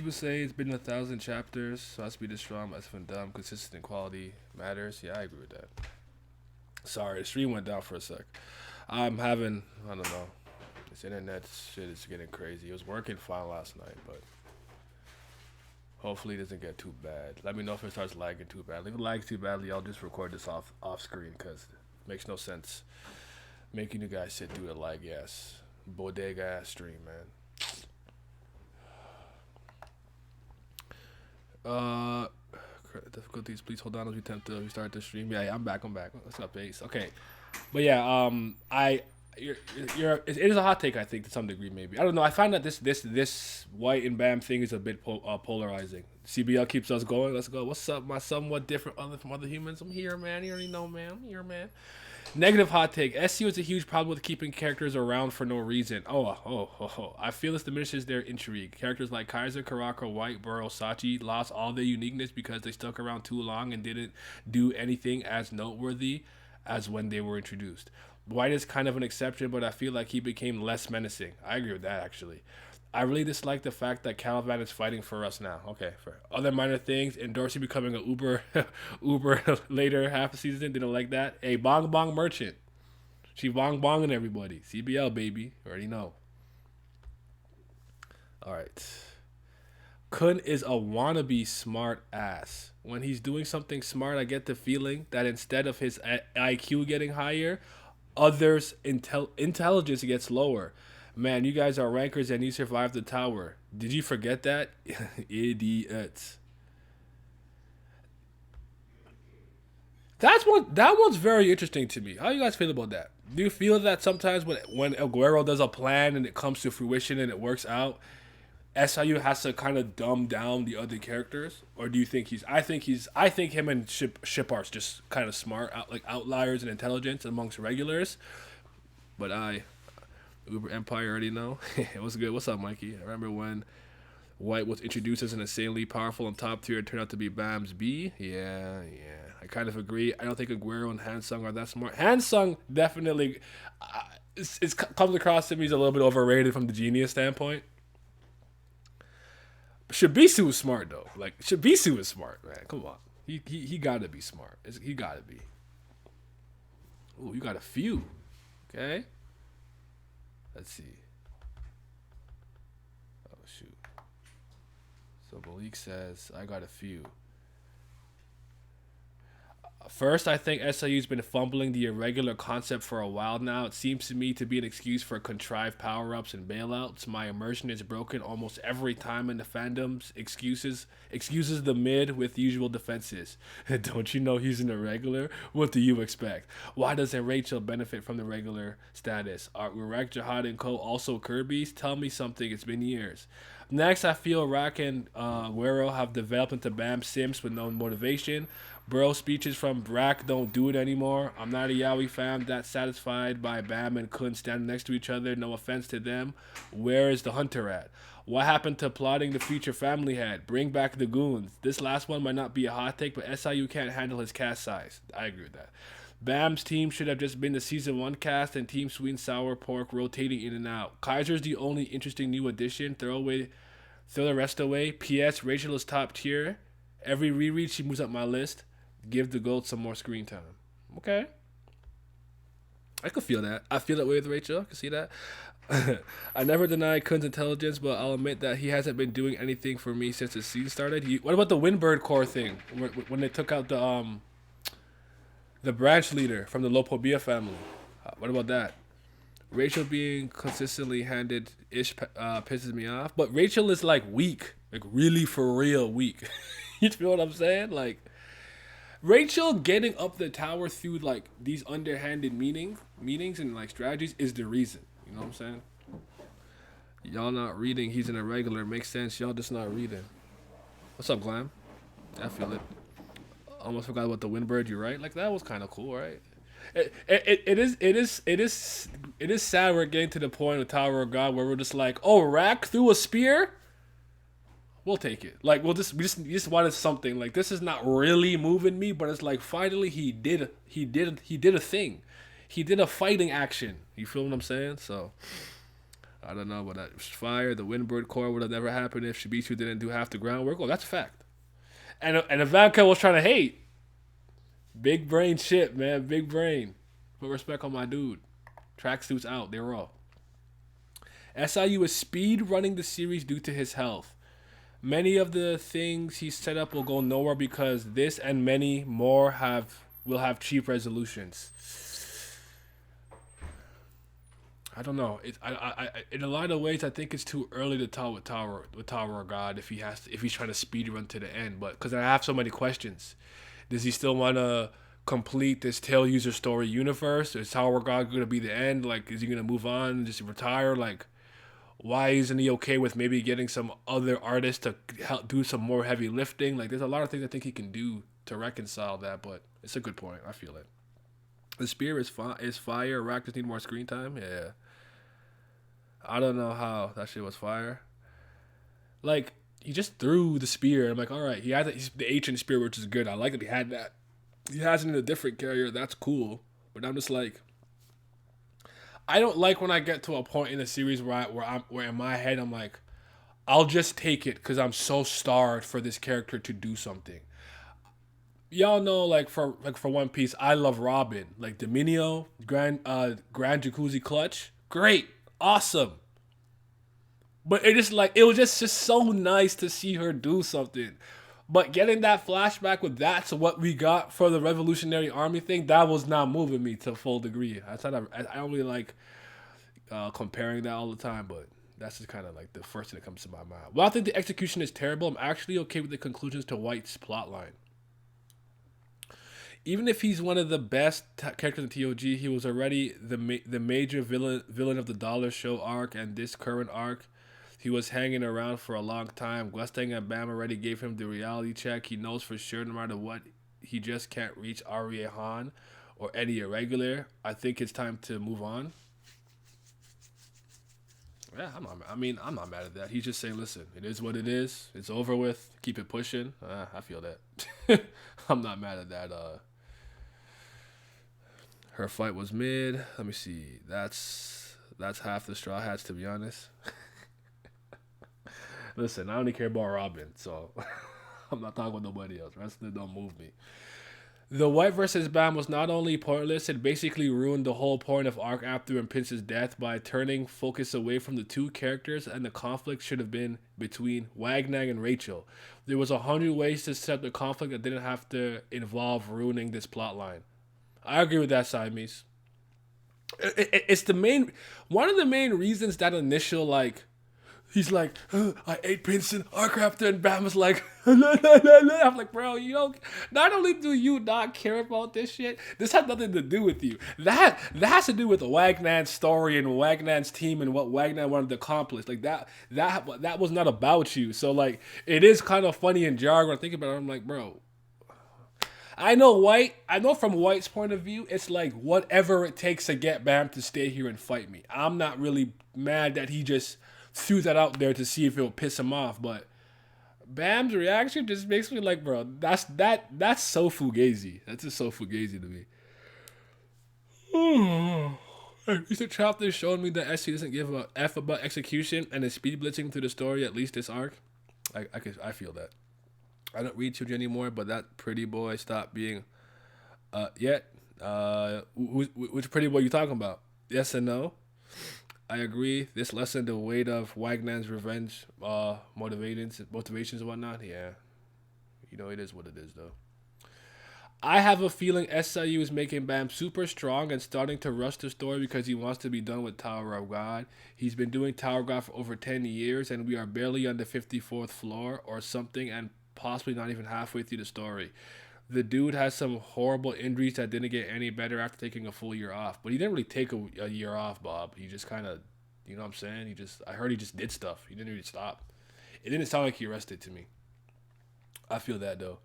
People say it's been 1,000 chapters, so it has to be this strong, that's been dumb. Consistent quality matters. Yeah, I agree with that. Sorry, the stream went down for a sec. I'm having, I don't know, this internet shit is getting crazy. It was working fine last night, but hopefully it doesn't get too bad. Let me know if it starts lagging too badly. If it lags too badly, I'll just record this off screen because it makes no sense making you guys sit through the lag ass bodega ass stream, man. Uh, Difficulties. Please hold on as we attempt to restart the stream. Yeah, I'm back. I'm back. What's up, Ace? Okay, but yeah, it is a hot take. I think to some degree, maybe. I don't know. I find that this white and Bam thing is a bit polarizing. CBL keeps us going. Let's go. What's up, my somewhat different other from other humans? I'm here, man. You already know, man. I'm here, man. Negative hot take. SU is a huge problem with keeping characters around for no reason. I feel this diminishes their intrigue. Characters like Kaiser, Karaka, White, Burrow, Sachi lost all their uniqueness because they stuck around too long and didn't do anything as noteworthy as when they were introduced. White is kind of an exception, but I feel like he became less menacing. I agree with that, actually. I really dislike the fact that Caliban is fighting for us now. Okay, for other minor things, and Dorsey becoming an Uber, Uber later half a season, didn't like that. A bong bong merchant, she bong bonging everybody. CBL baby, already know. All right, Kun is a wannabe smart ass. When he's doing something smart, I get the feeling that instead of his IQ getting higher, others' intelligence gets lower. Man, you guys are rankers and you survived the tower. Did you forget that? Idiots. That one's very interesting to me. How you guys feel about that? Do you feel that sometimes when Aguero does a plan and it comes to fruition and it works out, SIU has to kind of dumb down the other characters, or do you think he's? I think him and Shipart's just kind of smart, like outliers in intelligence amongst regulars. But Uber Empire already know. What's good? What's up, Mikey? I remember when White was introduced as an insanely powerful and top tier and turned out to be Bam's B. Yeah. I kind of agree. I don't think Aguero and Hansung are that smart. Hansung definitely it comes across to me as a little bit overrated from the genius standpoint. Shibisu is smart though. Like Shibisu is smart, man. Come on. He gotta be smart. He gotta be. Ooh, you got a few. Okay. Let's see. Oh shoot. So Malik says I got a few. First, I think SIU's been fumbling the irregular concept for a while now. It seems to me to be an excuse for contrived power-ups and bailouts. My immersion is broken almost every time in the fandoms. Excuses the mid with usual defenses. Don't you know he's an irregular? What do you expect? Why doesn't Rachel benefit from the regular status? Are Urek, Jihad, and Co. also Kirby's? Tell me something. It's been years. Next, I feel Rack and Guerrero have developed into Bam Sims with no motivation. Bro, speeches from Brack don't do it anymore. I'm not a Yowie fan that's satisfied by Bam and Kun standing next to each other. No offense to them. Where is the hunter at? What happened to plotting the future family had? Bring back the goons. This last one might not be a hot take, but SIU can't handle his cast size. I agree with that. Bam's team should have just been the season 1 cast and Team Sweet and Sour Pork rotating in and out. Kaiser's the only interesting new addition. Throw the rest away. P.S. Rachel is top tier. Every reread, she moves up my list. Give the GOAT some more screen time. Okay. I could feel that. I feel that way with Rachel. I can see that. I never denied Kun's intelligence, but I'll admit that he hasn't been doing anything for me since the season started. What about the Windbird Core thing? When they took out the branch leader from the Lopobia family. What about that? Rachel being consistently handed ish pisses me off. But Rachel is like weak. Like really for real weak. You feel what I'm saying? Like Rachel getting up the tower through like these underhanded meetings and like strategies is the reason. You know what I'm saying? Y'all not reading. He's an irregular. Makes sense. Y'all just not reading. What's up, Glam? I feel it. Almost forgot about the Windbird. You're right. Like that was kind of cool, right? It is sad we're getting to the point of Tower of God where we're just like, oh, Rack threw a spear. We'll take it. Like we just wanted something. Like this is not really moving me, but it's like finally he did a thing. He did a fighting action. You feel what I'm saying? So I don't know, but that was fire. The Windbird core would have never happened if Shibichu didn't do half the groundwork. Oh, that's a fact. And Ivanka was trying to hate. Big brain shit, man. Big brain. Put respect on my dude. Tracksuits out. They're all. SIU is speed running the series due to his health. Many of the things he set up will go nowhere because this and many more will have cheap resolutions. I don't know. In a lot of ways, I think it's too early to tell with Tower of God if if he's trying to speed run to the end. But because I have so many questions, does he still want to complete this tail user story universe? Is Tower of God going to be the end? Like, is he going to move on and just retire? Like, why isn't he okay with maybe getting some other artists to help do some more heavy lifting? Like, there's a lot of things I think he can do to reconcile that. But it's a good point. I feel it. The spear is fire. Raptors need more screen time. Yeah. I don't know how that shit was fire. Like, he just threw the spear. I'm like, all right, he had the ancient spear, which is good. I like that he had that. He has it in a different carrier. That's cool. But I'm just like, I don't like when I get to a point in a series where in my head I'm like, I'll just take it because I'm so starved for this character to do something. Y'all know, like for One Piece, I love Robin. Like Dominio, Grand Jacuzzi Clutch, great, awesome. But it was just so nice to see her do something. But getting that flashback with that's what we got for the Revolutionary Army thing, that was not moving me to full degree. I don't really like comparing that all the time, but that's just kind of like the first thing that comes to my mind. Well, I think the execution is terrible. I'm actually okay with the conclusions to White's plotline. Even if he's one of the best characters in TOG, he was already the major villain of the Dollar Show arc and this current arc. He was hanging around for a long time. Mustang and Bam already gave him the reality check. He knows for sure no matter what, he just can't reach Arie Han or Eddie Irregular. I think it's time to move on. Yeah, I'm not mad at that. He's just saying, listen, it is what it is. It's over with. Keep it pushing. I feel that. I'm not mad at that. Her fight was mid. Let me see. That's half the Straw Hats, to be honest. Listen, I only care about Robin, so I'm not talking about nobody else. Wrestling don't move me. The White versus Bam was not only pointless, it basically ruined the whole point of Arc After and Prince's death by turning focus away from the two characters, and the conflict should have been between Wagnang and Rachel. There was 100 ways to set the conflict that didn't have to involve ruining this plotline. I agree with that, Siamese. It's one of the main reasons that initial, like, he's like, I ate Prince and Arcrafter, and Bam was like, I'm like, bro, not only do you not care about this shit, this has nothing to do with you. That has to do with Wagnan's story and Wagnan's team and what Wagnan wanted to accomplish. Like that was not about you. So like, it is kind of funny and jarring when I think about it. I'm like, bro, I know from White's point of view, it's like whatever it takes to get Bam to stay here and fight me. I'm not really mad that he just threw that out there to see if it'll piss him off, but Bam's reaction just makes me like, bro, that's so fugazi. That's just so fugazi to me. Recent chapters showed me that SC doesn't give a F about execution and is speed blitzing through the story, at least this arc. I feel that. I don't read Chuji anymore, but that pretty boy stopped being which pretty boy you talking about? Yes and no. I agree. This lessened the weight of Wagnan's revenge motivations and whatnot. Yeah. It is what it is, though. I have a feeling SIU is making Bam super strong and starting to rush the story because he wants to be done with Tower of God. He's been doing Tower of God for over 10 years, and we are barely on the 54th floor or something, and possibly not even halfway through the story. The dude has some horrible injuries that didn't get any better after taking a full year off. But he didn't really take a year off, Bob. He just kind of, you know what I'm saying? I heard he just did stuff. He didn't really stop. It didn't sound like he rested to me. I feel that, though.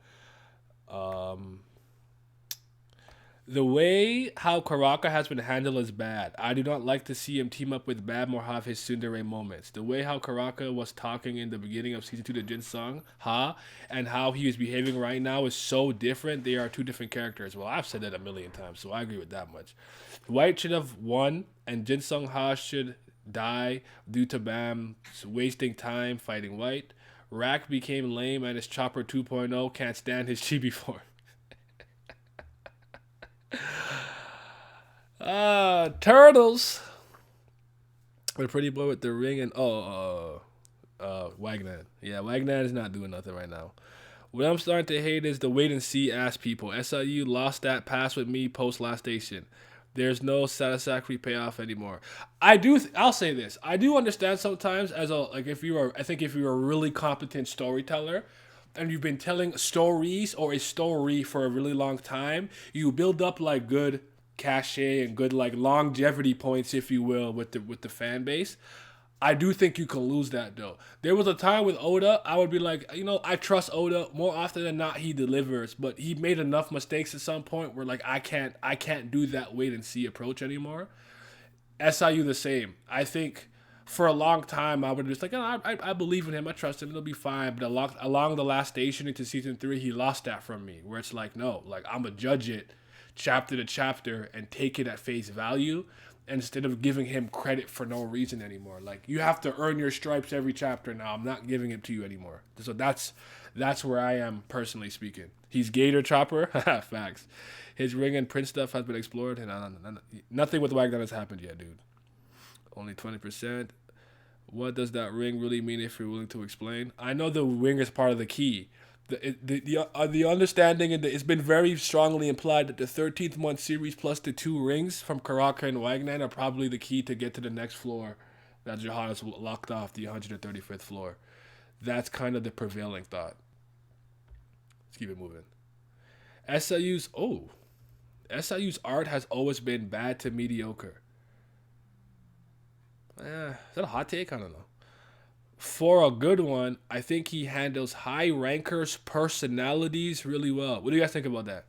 The way how Karaka has been handled is bad. I do not like to see him team up with Bam or have his tsundere moments. The way how Karaka was talking in the beginning of Season 2 to Jin Sung Ha and how he is behaving right now is so different. They are two different characters. Well, I've said that a million times, so I agree with that much. White should have won, and Jin Sung Ha should die due to Bam wasting time fighting White. Rack became lame and his Chopper 2.0 can't stand his Chibi form. Turtles. The pretty boy with the ring and Wagner. Yeah, Wagner is not doing nothing right now. What I'm starting to hate is the wait and see ass people. SIU lost that pass with me post last station. There's no satisfactory payoff anymore. I'll say this. I do understand sometimes as a like if you are I think if you're a really competent storyteller and you've been telling stories or a story for a really long time, you build up like good cachet and good like longevity points, if you will, with the fan base. I do think you can lose that though. There was a time with Oda, I would be like, I trust Oda more often than not. He delivers, but he made enough mistakes at some point where like I can't do that wait and see approach anymore. SIU the same. I think for a long time I would just like, I believe in him, I trust him, it'll be fine. But along the last station into season 3, he lost that from me. Where it's like, no, like I'm gonna judge it chapter to chapter and take it at face value instead of giving him credit for no reason anymore. Like you have to earn your stripes every chapter now. I'm not giving it to you anymore. So that's where I am personally speaking. He's Gator Chopper. Facts. His ring and print stuff has been explored, and nothing with Wagner has happened yet, dude. Only 20%. What does that ring really mean if you're willing to explain? I know the ring is part of the key. The understanding and it's been very strongly implied that the 13th month series plus the 2 rings from Karaka and Wagner are probably the key to get to the next floor that Johannes locked off, the 135th floor. That's kind of the prevailing thought. Let's keep it moving. SIU's art has always been bad to mediocre. Is that a hot take? I don't know. For a good one, I think he handles high rankers' personalities really well. What do you guys think about that?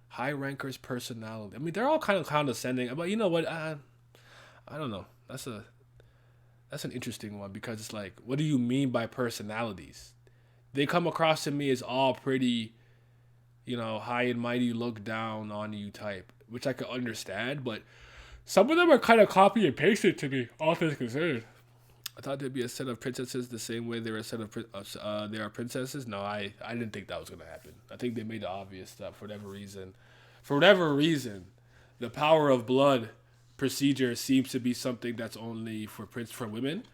High rankers' personality. I mean, they're all kind of condescending, but you know what? I don't know. That's an interesting one because it's like, what do you mean by personalities? They come across to me as all pretty, high and mighty, look down on you type, which I could understand, but some of them are kind of copy and pasted to me, all things considered. I thought there'd be a set of princesses the same way there are a set of there are princesses. No, I didn't think that was gonna happen. I think they made it obvious that for whatever reason, the power of blood procedure seems to be something that's only for women.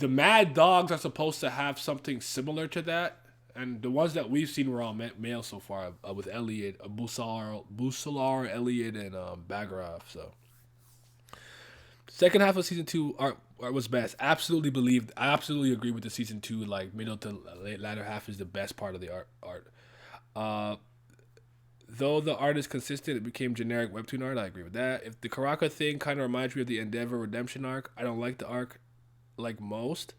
The Mad Dogs are supposed to have something similar to that, and the ones that we've seen were all male so far, with Elliot, Busalar, Elliot, and Bagarov. So. Second half of season 2 art was best. I absolutely agree with the season 2, like middle to latter half is the best part of the art. Though the art is consistent, it became generic webtoon art. I agree with that. If the Karaka thing kind of reminds me of the Endeavor Redemption arc, I don't like the arc like most.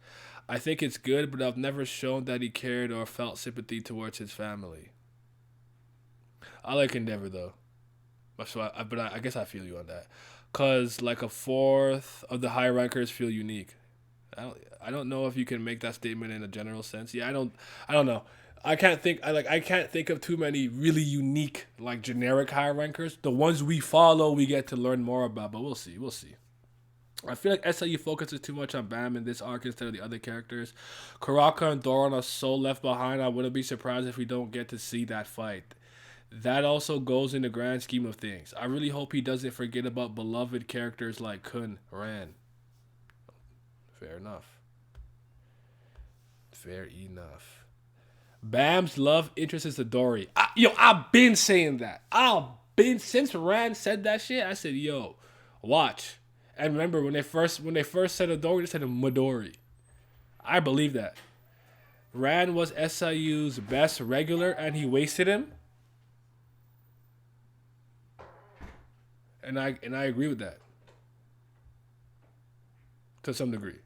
I think it's good, but I've never shown that he cared or felt sympathy towards his family. I like Endeavor though, so I guess I feel you on that. Cause like a fourth of the high rankers feel unique. I don't know if you can make that statement in a general sense. Yeah, I don't know. I can't think of too many really unique like generic high rankers. The ones we follow, we get to learn more about, but we'll see. I feel like SIU focuses too much on Bam in this arc instead of the other characters. Karaka and Doran are so left behind. I wouldn't be surprised if we don't get to see that fight. That also goes in the grand scheme of things. I really hope he doesn't forget about beloved characters like Kun, Ran. Fair enough. Bam's love interest is Dory. I've been saying that. Since Ran said that shit, I said, yo, watch. And remember when they first said Adori, they said Midori. I believe that. Ran was SIU's best regular and he wasted him. And I agree with that. To some degree.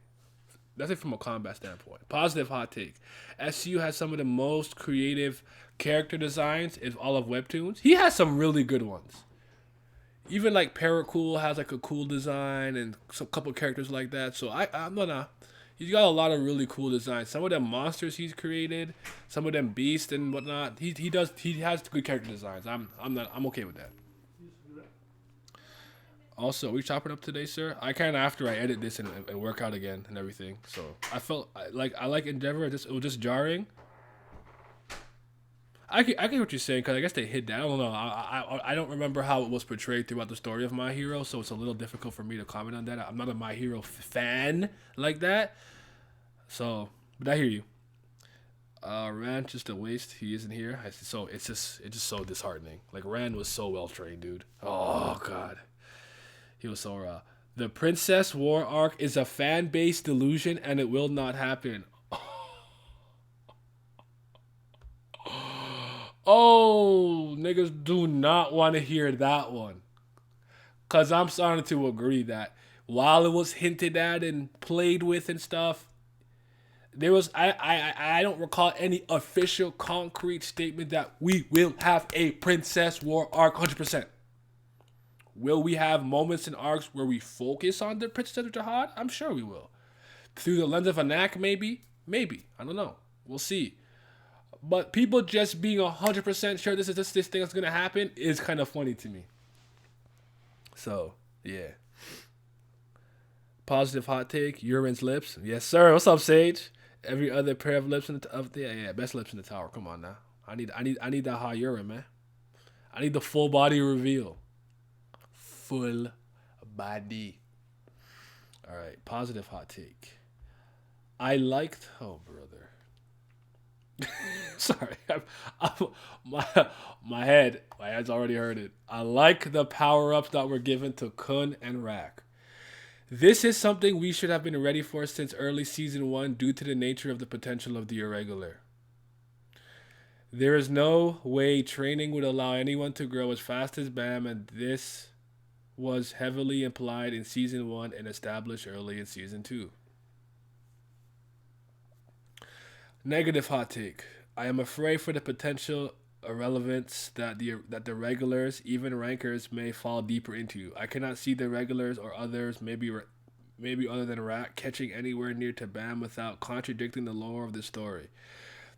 That's it from a combat standpoint. Positive hot take. SU has some of the most creative character designs in all of Webtoons. He has some really good ones. Even like Paracool has like a cool design and some couple characters like that. So I'm gonna. He's got a lot of really cool designs. Some of them monsters he's created, some of them beasts and whatnot. He has good character designs. I'm okay with that. Also, are we chopping up today, sir? I can after I edit this and work out again and everything. So I like Endeavor. It was just jarring. I get what you're saying because I guess they hid that. I don't know. I don't remember how it was portrayed throughout the story of My Hero, so it's a little difficult for me to comment on that. I'm not a My Hero fan like that. So, but I hear you. Rand just a waste. He isn't here. So it's just so disheartening. Like Rand was so well trained, dude. Oh god, he was so raw. The Princess War arc is a fan base delusion, and it will not happen. Oh, niggas do not want to hear that one. Cause I'm starting to agree that while it was hinted at and played with and stuff, there was I don't recall any official concrete statement that we will have a Princess War arc 100%. Will we have moments and arcs where we focus on the Princess of Jihad? I'm sure we will. Through the lens of Anak, maybe? Maybe. I don't know. We'll see. But people just being 100% sure this thing is gonna happen is kind of funny to me. So yeah. Positive hot take. Urine's lips. Yes, sir. What's up, Sage? Every other pair of lips in the yeah, best lips in the tower. Come on now. I need that hot urine, man. I need the full body reveal. Full body. All right. Positive hot take. I liked. Oh, brother. Sorry, my head's already heard it. I like the power ups that were given to Kun and Rak. This is something we should have been ready for since early season 1 due to the nature of the potential of the irregular. There is no way training would allow anyone to grow as fast as Bam, and this was heavily implied in season 1 and established early in season 2. Negative hot take. I am afraid for the potential irrelevance that the regulars, even rankers, may fall deeper into. I cannot see the regulars or others, maybe other than Rat, catching anywhere near to Bam without contradicting the lore of the story.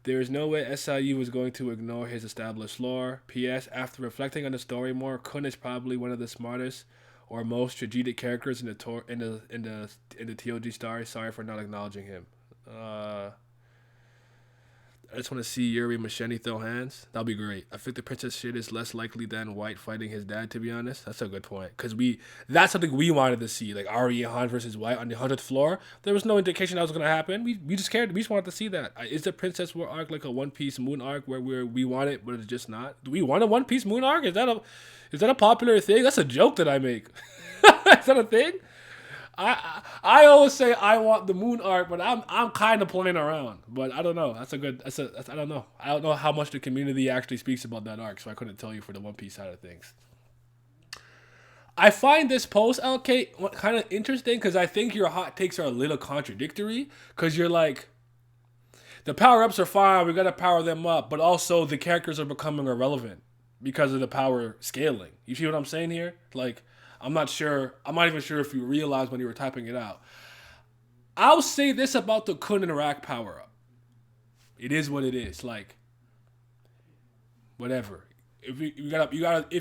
There is no way SIU was going to ignore his established lore. P.S. After reflecting on the story more, Kun is probably one of the smartest or most strategic characters in the TOG story. Sorry for not acknowledging him. I just want to see Yuri Machete throw hands. That'll be great. I think the princess shit is less likely than White fighting his dad, to be honest. That's a good point. Because that's something we wanted to see. Like Ari and Han versus White on the 100th floor. There was no indication that was going to happen. We just cared. We just wanted to see that. Is the Princess War arc like a One Piece Moon arc where we want it, but it's just not? Do we want a One Piece Moon arc? Is that a popular thing? That's a joke that I make. Is that a thing? I always say I want the moon arc, but I'm kind of playing around. But I don't know. I don't know. I don't know how much the community actually speaks about that arc, so I couldn't tell you for the One Piece side of things. I find this post, LK, kind of interesting because I think your hot takes are a little contradictory. Because you're like, the power ups are fine, we gotta power them up, but also the characters are becoming irrelevant because of the power scaling. You see what I'm saying here? Like, I'm not even sure if you realized when you were typing it out. I'll say this about the Kun and Rak power up. It is what it is. Like, whatever. If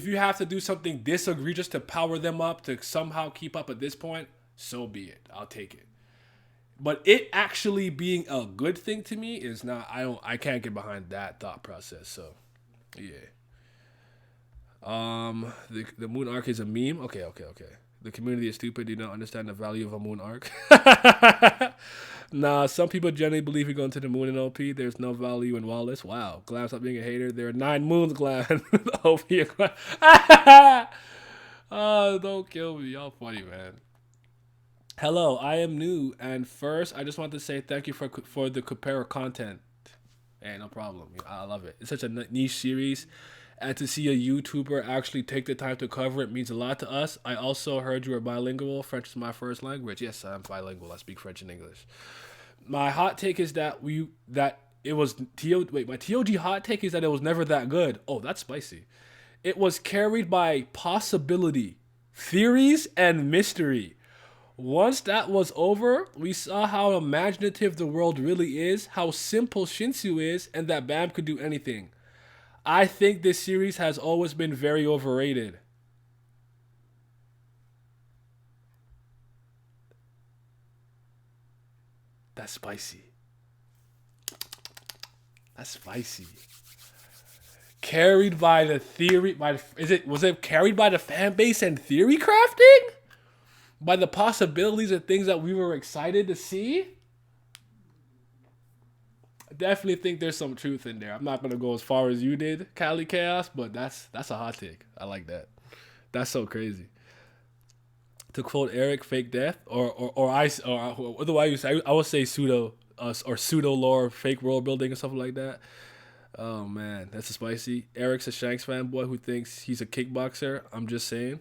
you have to do something this egregious to power them up to somehow keep up at this point, so be it. I'll take it. But it actually being a good thing to me is not. I can't get behind that thought process. So, yeah. The moon arc is a meme. Okay. The community is stupid. Do not understand the value of a moon arc. Nah, some people generally believe you're going to the moon in OP. There's no value in Wallace. Wow, Glam, stop being a hater. There are 9 moons, Glam. OP. Oh, don't kill me. Y'all funny, man. Hello, I am new, and first, I just want to say thank you for the compare content. Hey, no problem. I love it. It's such a niche series. And to see a YouTuber actually take the time to cover it means a lot to us. I also heard you were bilingual. French is my first language. Yes, I'm bilingual. I speak French and English. My hot take is that my TOG hot take is that it was never that good. Oh, that's spicy. It was carried by possibility, theories, and mystery. Once that was over, we saw how imaginative the world really is, how simple Shinsu is, and that Bam could do anything. I think this series has always been very overrated. That's spicy. That's spicy. Carried by the theory, was it carried by the fan base and theory crafting? By the possibilities of things that we were excited to see? I definitely think there's some truth in there. I'm not gonna go as far as you did, Cali Chaos, but that's a hot take. I like that. That's so crazy. To quote Eric, fake death, or what do I use? I would say pseudo or pseudo lore, fake world building, or something like that. Oh man, that's a spicy. Eric's a Shanks fanboy who thinks he's a kickboxer. I'm just saying.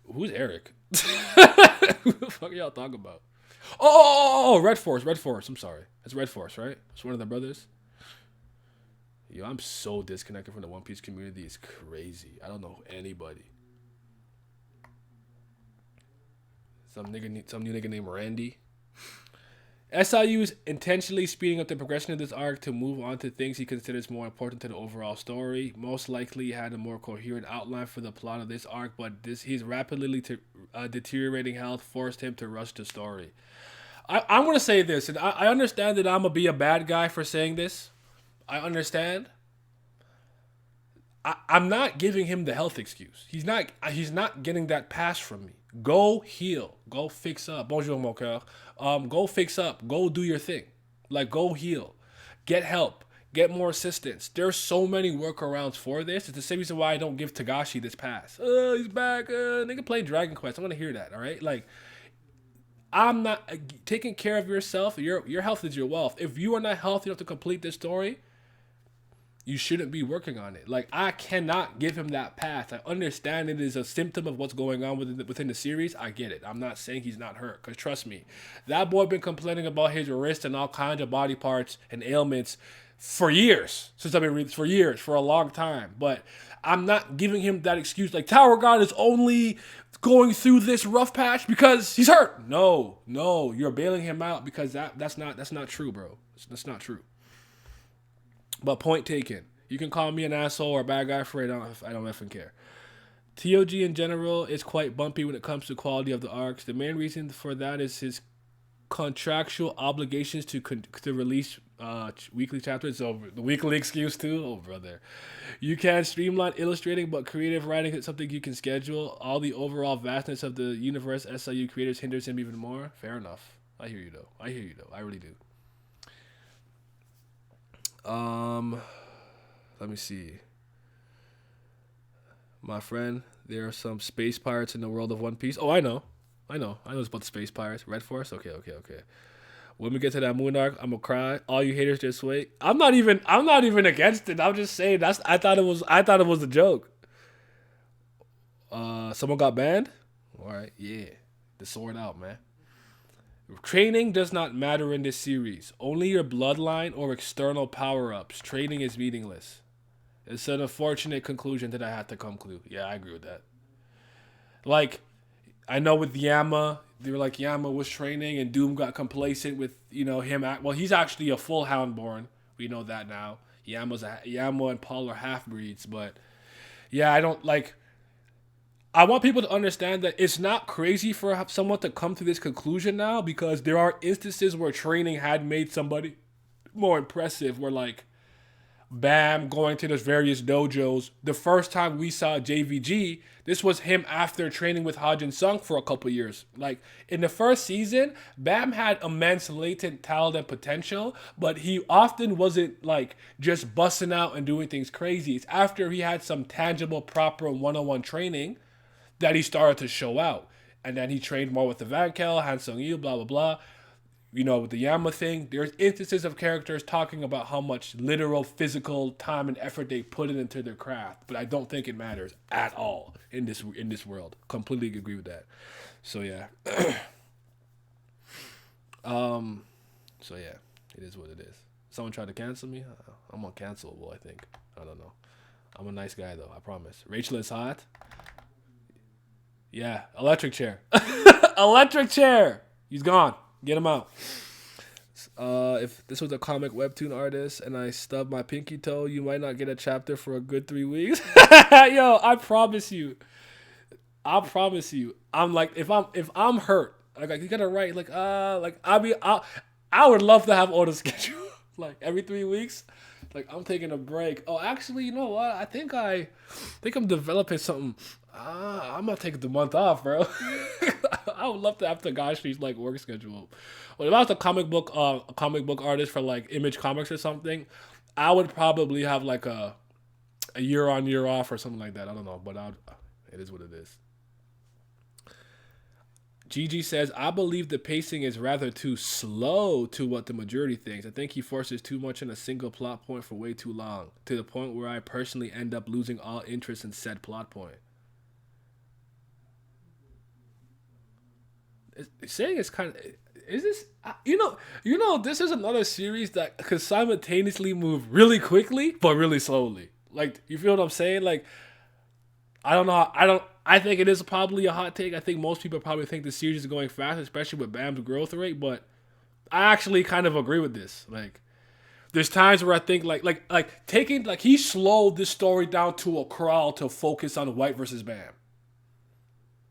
Who's Eric? Who the fuck are y'all talking about? Oh, Red Force, Red Force. I'm sorry. It's Red Force, right? It's one of the brothers. Yo, I'm so disconnected from the One Piece community. It's crazy. I don't know anybody. Some new nigga named Randy. SIU is intentionally speeding up the progression of this arc to move on to things he considers more important to the overall story. Most likely, he had a more coherent outline for the plot of this arc, but his rapidly deteriorating health forced him to rush the story. I'm going to say this, and I understand that I'm going to be a bad guy for saying this. I understand. I'm not giving him the health excuse. He's not getting that pass from me. Go heal. Go fix up. Bonjour, mon coeur. Go fix up. Go do your thing. Like, go heal. Get help. Get more assistance. There's so many workarounds for this. It's the same reason why I don't give Tagashi this pass. He's back. Nigga playing Dragon Quest. I'm going to hear that, all right? Like, I'm not taking care of yourself. Your health is your wealth. If you are not healthy enough to complete this story, you shouldn't be working on it. Like, I cannot give him that pass. I understand it is a symptom of what's going on within the series. I get it. I'm not saying he's not hurt, because trust me, that boy been complaining about his wrist and all kinds of body parts and ailments for years. Since I've been reading, for years, for a long time. But I'm not giving him that excuse. Like, Tower God is only going through this rough patch because he's hurt. No, you're bailing him out because that's not true, bro. That's not true. But point taken. You can call me an asshole or a bad guy for it. I don't effing care. TOG in general is quite bumpy when it comes to quality of the arcs. The main reason for that is his contractual obligations to release weekly chapters. So the weekly excuse too. Oh brother, you can streamline illustrating, but creative writing is something you can schedule. All the overall vastness of the universe SIU creators hinders him even more. Fair enough. I hear you though. I really do. Let me see. My friend, there are some space pirates in the world of One Piece. Oh, I know it's about the space pirates. Red Force? Okay. When we get to that moon arc, I'm gonna cry. All you haters just wait. I'm not even against it. I'm just saying I thought it was a joke. Someone got banned? Alright, yeah. The sword out, man. Training does not matter in this series. Only your bloodline or external power-ups. Training is meaningless. It's an unfortunate conclusion that I had to come to. Yeah, I agree with that. Like, I know with Yama, they were like Yama was training and Doom got complacent with, him. Well, he's actually a full Houndborn. We know that now. Yama and Paul are half-breeds, but yeah, I don't like... I want people to understand that it's not crazy for someone to come to this conclusion now, because there are instances where training had made somebody more impressive, where like Bam going to those various dojos. The first time we saw JVG, this was him after training with Hajin Sung for a couple years. Like in the first season, Bam had immense latent talent and potential, but he often wasn't like just busting out and doing things crazy. It's after he had some tangible, proper one-on-one training that he started to show out. And then he trained more with the Vankel, Han Sung-il, blah, blah, blah. With the Yama thing, there's instances of characters talking about how much literal physical time and effort they put into their craft. But I don't think it matters at all in this world. Completely agree with that. So, yeah. So, yeah. It is what it is. Someone tried to cancel me? I'm uncancelable, I think. I don't know. I'm a nice guy, though. I promise. Rachel is hot. Yeah, electric chair. Electric chair. He's gone. Get him out. If this was a comic webtoon artist and I stubbed my pinky toe, you might not get a chapter for a good 3 weeks. Yo, I promise you. I'm like, if I'm hurt, Like you gotta write like I would love to have on a schedule like every 3 weeks. Like I'm taking a break. Oh, actually, you know what? I think I'm developing something. I'm gonna take the month off, bro. I would love to have Tagashi's like work schedule. Well, if I was a comic book artist for like Image Comics or something, I would probably have like a year on year off or something like that. I don't know, but it is what it is. Gigi says, I believe the pacing is rather too slow to what the majority thinks. I think he forces too much in a single plot point for way too long, to the point where I personally end up losing all interest in said plot point. Saying it's kind of is this this is another series that could simultaneously move really quickly but really slowly. Like you feel what I'm saying? Like I don't know. I think it is probably a hot take. I think most people probably think the series is going fast, especially with Bam's growth rate. But I actually kind of agree with this. Like, there's times where I think like taking like he slowed this story down to a crawl to focus on White versus Bam.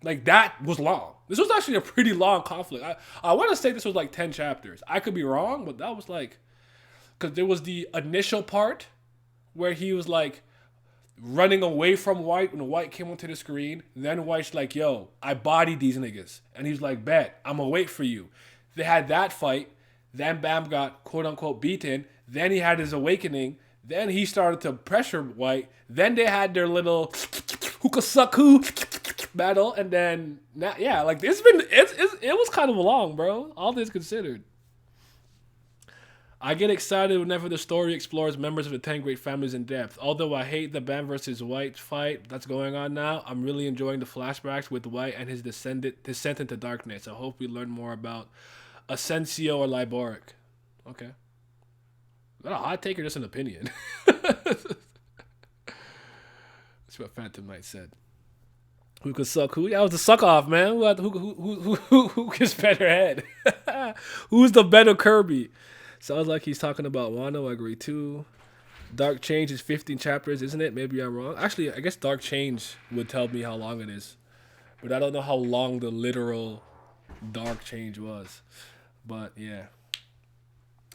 Like that was long. This was actually a pretty long conflict. I want to say this was like 10 chapters. I could be wrong, but that was like because there was the initial part where he was like running away from White when White came onto the screen. Then White's like, yo, I bodied these niggas. And he's like, bet, I'm gonna wait for you. They had that fight. Then Bam got quote unquote beaten. Then he had his awakening. Then he started to pressure White. Then they had their little hookah battle. And then, yeah, like it was kind of long, bro. All this considered. I get excited whenever the story explores members of the 10 great families in depth. Although I hate the Bam versus White fight that's going on now, I'm really enjoying the flashbacks with White and his descent into darkness. I hope we learn more about Asensio or Liboric. Okay. Is that a hot take or just an opinion? That's what Phantom Knight said. Who could suck who? That was the suck off, man. Who gets better head? Who's the better Kirby? Sounds like he's talking about Wano. I agree too. Dark Change is 15 chapters, isn't it? Maybe I'm wrong. Actually, I guess Dark Change would tell me how long it is. But I don't know how long the literal Dark Change was. But yeah.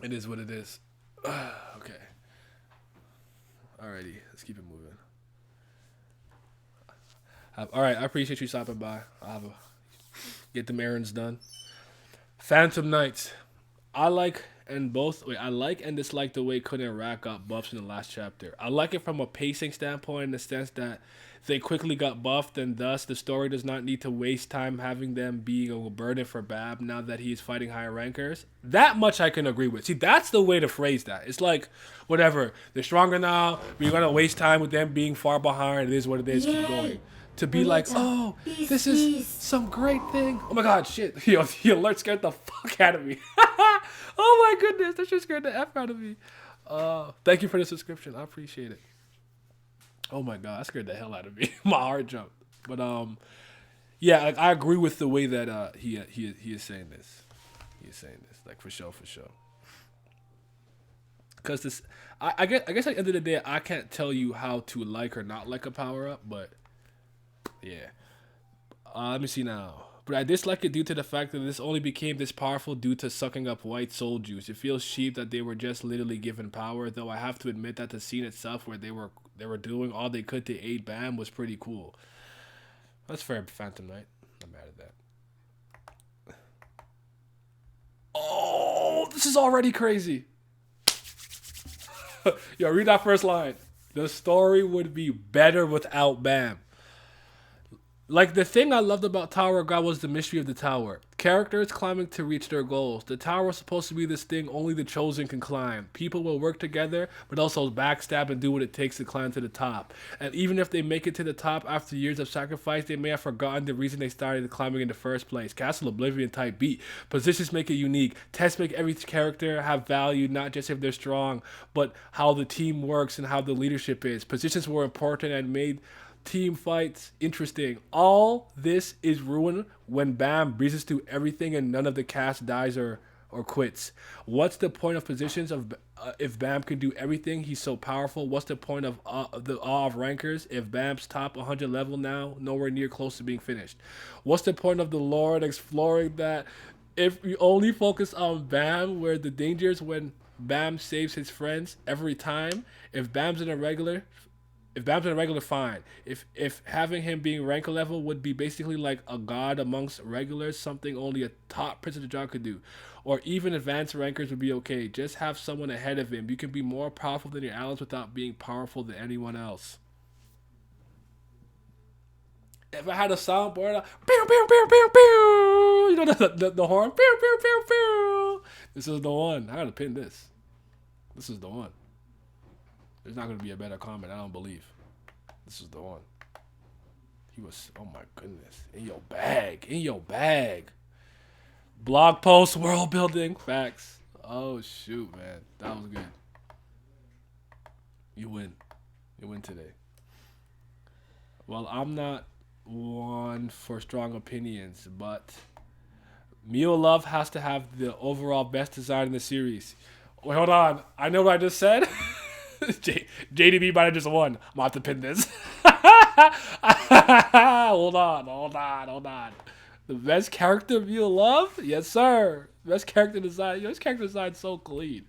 It is what it is. Okay. Alrighty. Let's keep it moving. Alright, I appreciate you stopping by. Get the errands done. Phantom Knights. I like and dislike the way Conan Rat got buffs in the last chapter. I like it from a pacing standpoint in the sense that they quickly got buffed and thus the story does not need to waste time having them being a burden for Bab now that he's fighting higher rankers. That much I can agree with. See, that's the way to phrase that. It's like, whatever, they're stronger now, we're going to waste time with them being far behind, it is what it is, keep going. To be like, oh, this is some great thing. Oh my god, shit. Yo, the alert scared the fuck out of me. Oh my goodness, that shit scared the F out of me. Thank you for the subscription. I appreciate it. Oh my god, that scared the hell out of me. My heart jumped. But yeah, like, I agree with the way that he is saying this. He is saying this, like for sure. Cause this, I guess at the end of the day, I can't tell you how to like or not like a power up, but yeah. Let me see now. But I dislike it due to the fact that this only became this powerful due to sucking up White soul juice. It feels cheap that they were just literally given power, though I have to admit that the scene itself where they were doing all they could to aid Bam was pretty cool. That's fair, Phantom Knight. I'm mad at that. Oh, this is already crazy. Yo, read that first line. The story would be better without Bam. Like, the thing I loved about Tower of God was the mystery of the tower. Characters climbing to reach their goals. The tower was supposed to be this thing only the chosen can climb. People will work together, but also backstab and do what it takes to climb to the top. And even if they make it to the top after years of sacrifice, they may have forgotten the reason they started climbing in the first place. Castle Oblivion type beat. Positions make it unique. Tests make every character have value, not just if they're strong, but how the team works and how the leadership is. Positions were important and made team fights interesting. All this is ruined when Bam breezes through everything and none of the cast dies or or quits. What's the point of positions of if Bam can do everything? He's so powerful. What's the point of the awe of rankers if Bam's top 100 level now, nowhere near close to being finished? What's the point of the Lord exploring that if we only focus on Bam, where the danger is when Bam saves his friends every time? If Bam's in a regular, if Bam's in a regular, fine. If having him being rank level would be basically like a god amongst regulars, something only a top Prince of the John could do, or even advanced rankers would be okay. Just have someone ahead of him. You can be more powerful than your allies without being powerful than anyone else. If I had a soundboard, pew pew pew pew pew, you know the horn, pew pew pew pew. This is the one. I gotta pin this. This is the one. There's not gonna be a better comment. I don't believe. This is the one. He was. Oh my goodness. In your bag. In your bag. Blog post, world building, facts. Oh shoot, man, that was good. You win. You win today. Well, I'm not one for strong opinions, but Mio Love has to have the overall best design in the series. Wait, hold on. I know what I just said. JDB might have just won. I'm about to pin this. Hold on. The best character Mio Love? Yes, sir. Best character design. His character design is so clean.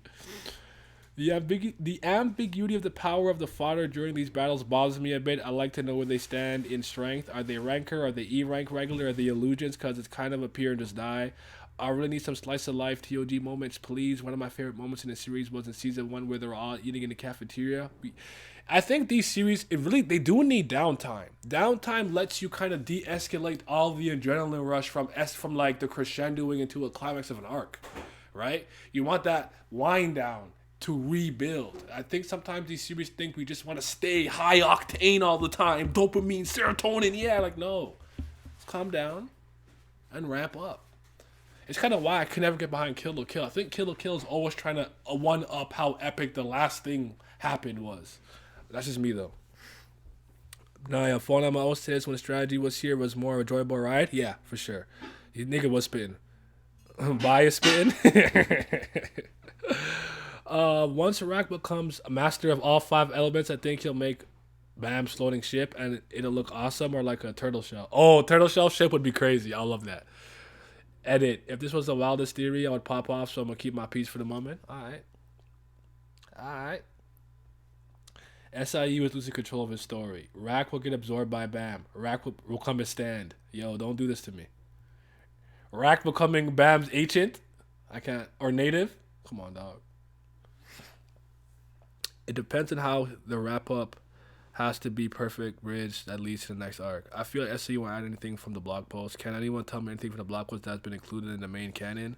The ambiguity of the power of the fodder during these battles bothers me a bit. I like to know where they stand in strength. Are they ranker? Are they E rank regular? Are they illusions? Because it's kind of appear and just die. I really need some slice of life TOG moments, please. One of my favorite moments in the series was in season 1 where they're all eating in the cafeteria. I think these series, they do need downtime. Downtime lets you kind of de-escalate all the adrenaline rush from like the crescendoing into a climax of an arc, right? You want that wind down to rebuild. I think sometimes these series think we just want to stay high octane all the time, dopamine, serotonin, yeah, like no. Let's calm down and ramp up. It's kind of why I could never get behind Kill la Kill. I think Kill la Kill is always trying to one up how epic the last thing happened was. That's just me though. Now, yeah, Falling on my own says when the strategy was here was more enjoyable ride. Yeah, for sure. He nigga was spitting. Bias spitting. Once Rack becomes a master of all 5 elements, I think he'll make Bam's floating ship and it'll look awesome, or like a turtle shell. Oh, turtle shell ship would be crazy. I love that. Edit. If this was the wildest theory, I would pop off, so I'm going to keep my peace for the moment. Alright. SIU is losing control of his story. Rack will get absorbed by Bam. Rack will come and stand. Yo, don't do this to me. Rack becoming Bam's agent? I can't. Or native? Come on, dog. It depends on how the wrap-up has to be perfect bridge that leads to the next arc. I feel like SCU won't add anything from the blog post. Can anyone tell me anything from the blog post that's been included in the main canon?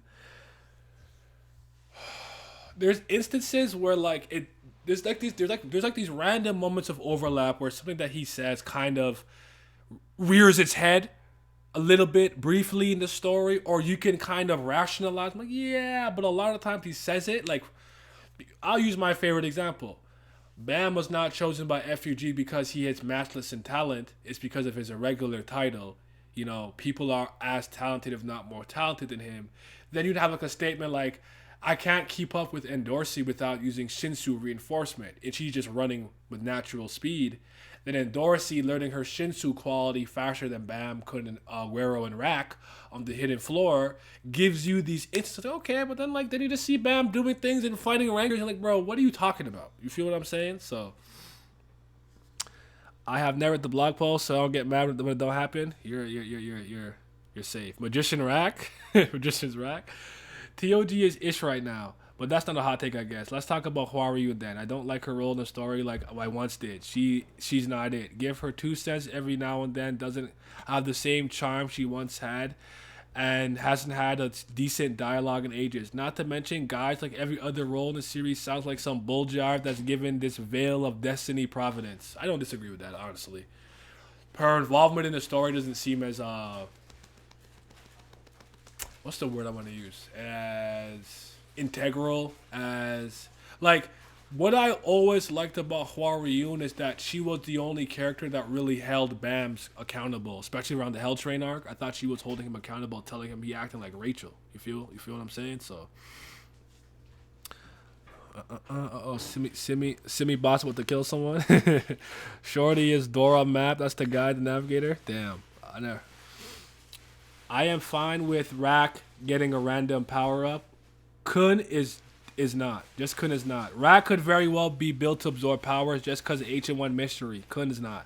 There's instances where like it there's like these random moments of overlap where something that he says kind of rears its head a little bit briefly in the story, or you can kind of rationalize like, yeah, but a lot of times he says it like, I'll use my favorite example. Bam was not chosen by FUG because he is matchless in talent. It's because of his irregular title. You know, people are as talented, if not more talented than him. Then you'd have like a statement like, I can't keep up with Endorsi without using Shinsu reinforcement. And she's just running with natural speed. Then Endorsi learning her Shinsu quality faster than Bam could in Guero and Rack on the hidden floor gives you these instances. Okay, but then like then you just see Bam doing things and fighting rankers. You're like, bro, what are you talking about? You feel what I'm saying? So I have never read the blog post, so I don't get mad when it don't happen. You're safe. Magician Rack, Magician's Rack. TOG is ish right now. But that's not a hot take, I guess. Let's talk about Hwaryuu then. I don't like her role in the story like I once did. She's not it. Give her 2 cents every now and then. Doesn't have the same charm she once had. And hasn't had a decent dialogue in ages. Not to mention, guys, like every other role in the series sounds like some bull jive that's given this veil of destiny providence. I don't disagree with that, honestly. Her involvement in the story doesn't seem as, what's the word I want to use? As integral as like What I always liked about Hua Ryun is that she was the only character that really held Bams accountable, especially around the Hell Train arc. I thought she was holding him accountable, telling him he acting like Rachel. You feel what I'm saying? So, oh, Simi boss about to kill someone. Shorty is Dora Map. That's the guy, the navigator. Damn, I know. I am fine with Rack getting a random power up. Kun is not. Just Kun is not. Rack could very well be built to absorb powers just because of H&1 mystery. Kun is not.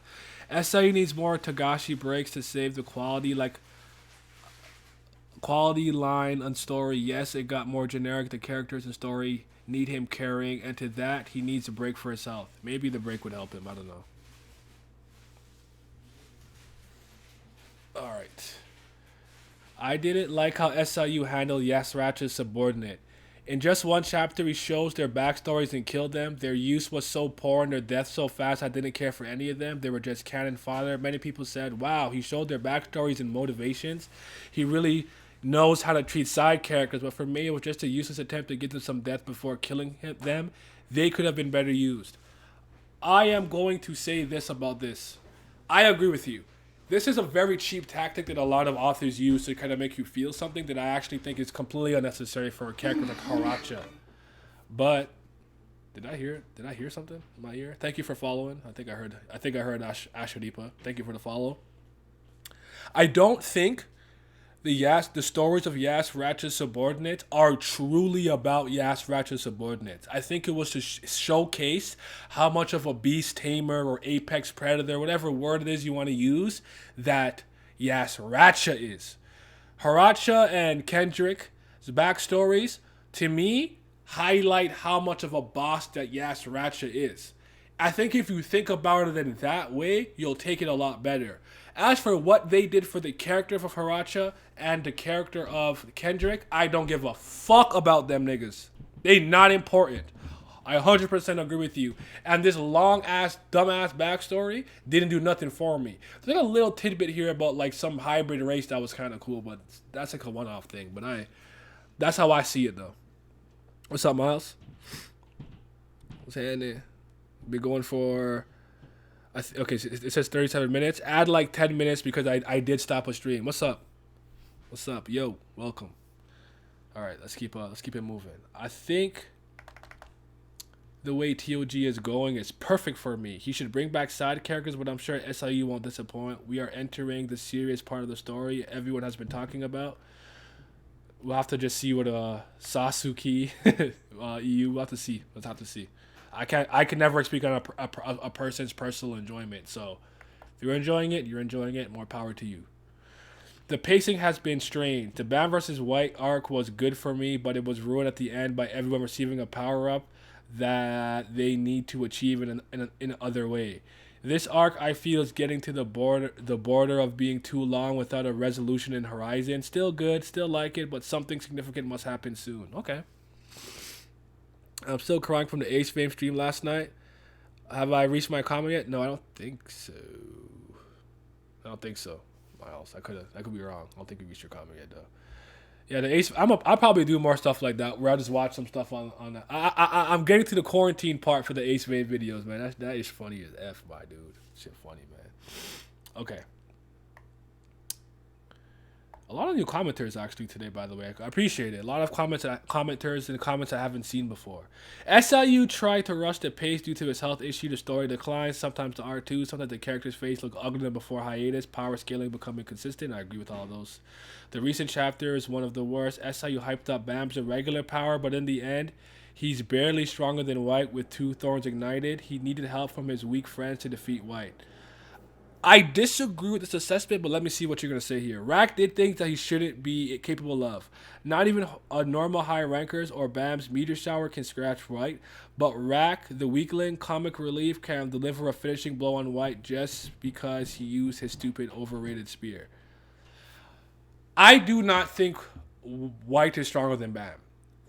SIU needs more Tagashi breaks to save the quality, like quality line and story. Yes, it got more generic. The characters and story need him carrying, and to that he needs a break for his health. Maybe the break would help him. I don't know. All right. I didn't like how SIU handled Yasrach's subordinate. In just one chapter, he shows their backstories and killed them. Their use was so poor and their death so fast, I didn't care for any of them. They were just cannon fodder. Many people said, wow, he showed their backstories and motivations. He really knows how to treat side characters, but for me, it was just a useless attempt to give them some death before killing them. They could have been better used. I am going to say this about this. I agree with you. This is a very cheap tactic that a lot of authors use to kind of make you feel something that I actually think is completely unnecessary for a character like Haracha. But did I hear? Did I hear something in my ear? Thank you for following. I think I heard. Ashadipa. Thank you for the follow. I don't think the stories of Yas Ratchet's subordinates are truly about Yas Ratchet's subordinates. I think it was to showcase how much of a beast tamer or apex predator, whatever word it is you want to use, that Yas Ratchet is. Haracha and Kendrick's backstories, to me, highlight how much of a boss that Yas Ratchet is. I think if you think about it in that way, you'll take it a lot better. As for what they did for the character of Haracha and the character of Kendrick, I don't give a fuck about them niggas. They not important. I 100% agree with you. And this long ass, dumbass backstory didn't do nothing for me. There's like a little tidbit here about like some hybrid race that was kind of cool, but that's like a one-off thing. But that's how I see it though. What's up, Miles? What's happening? Be going for. Okay, so it says 37 minutes. Add like 10 minutes because I did stop a stream. What's up? What's up? Yo, welcome. All right, let's keep it moving. I think the way TOG is going is perfect for me. He should bring back side characters, but I'm sure SIU won't disappoint. We are entering the serious part of the story everyone has been talking about. We'll have to just see what Sasuke EU. We'll have to see. Let's have to see. I can never speak on a person's personal enjoyment. So if you're enjoying it, you're enjoying it. More power to you. The pacing has been strained. The Bam vs. White arc was good for me, but it was ruined at the end by everyone receiving a power up that they need to achieve in an other way. This arc I feel is getting to the border of being too long without a resolution in horizon. Still good, still like it, but something significant must happen soon. Okay. I'm still crying from the Ace Fame stream last night. Have I reached my comment yet? No, I don't think so. Miles, I could be wrong. I don't think we reached your comment yet though. Yeah, the Ace. I'll probably do more stuff like that where I just watch some stuff on that. I'm getting to the quarantine part for the Ace Fame videos, man. That is funny as F, my dude. Shit, funny, man. Okay. A lot of new commenters actually today, by the way. I appreciate it. A lot of commenters and comments I haven't seen before. SIU tried to rush the pace due to his health issue. The story declines. Sometimes the R2. Sometimes the character's face look ugly than before hiatus. Power scaling becoming consistent. I agree with all of those. The recent chapter is one of the worst. SIU hyped up Bam's irregular power, but in the end, he's barely stronger than White with 2 thorns ignited. He needed help from his weak friends to defeat White. I disagree with this assessment, but let me see what you're going to say here. Rack did things that he shouldn't be capable of. Not even a normal high rankers or Bam's meteor shower can scratch White, but Rack, the weakling, comic relief, can deliver a finishing blow on White just because he used his stupid overrated spear. I do not think White is stronger than Bam.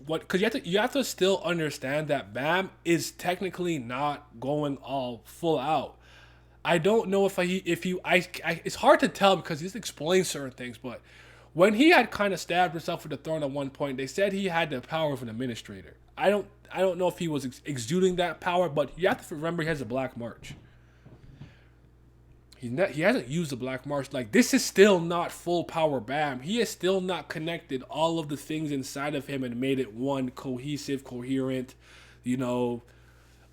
Because you have to still understand that Bam is technically not going all full out. I don't know if it's hard to tell because he's explained certain things, but When he had kind of stabbed himself with the thorn at one point, they said he had the power of an administrator. I don't know if he was exuding that power, but you have to remember he has a black march. He hasn't used the black march. Like, this is still not full power Bam. He has still not connected all of the things inside of him and made it one cohesive, coherent, you know,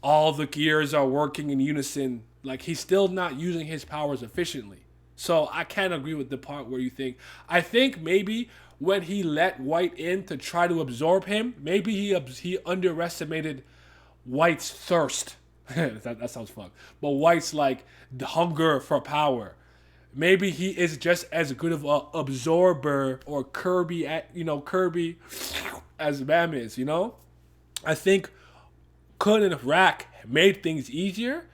all the gears are working in unison. Like, he's still not using his powers efficiently. So I can't agree with the part where you think. I think maybe when he let White in to try to absorb him, maybe he underestimated White's thirst. That sounds fun. But White's like the hunger for power. Maybe he is just as good of a absorber or Kirby as Bam is. I think Kun and Rack made things easier.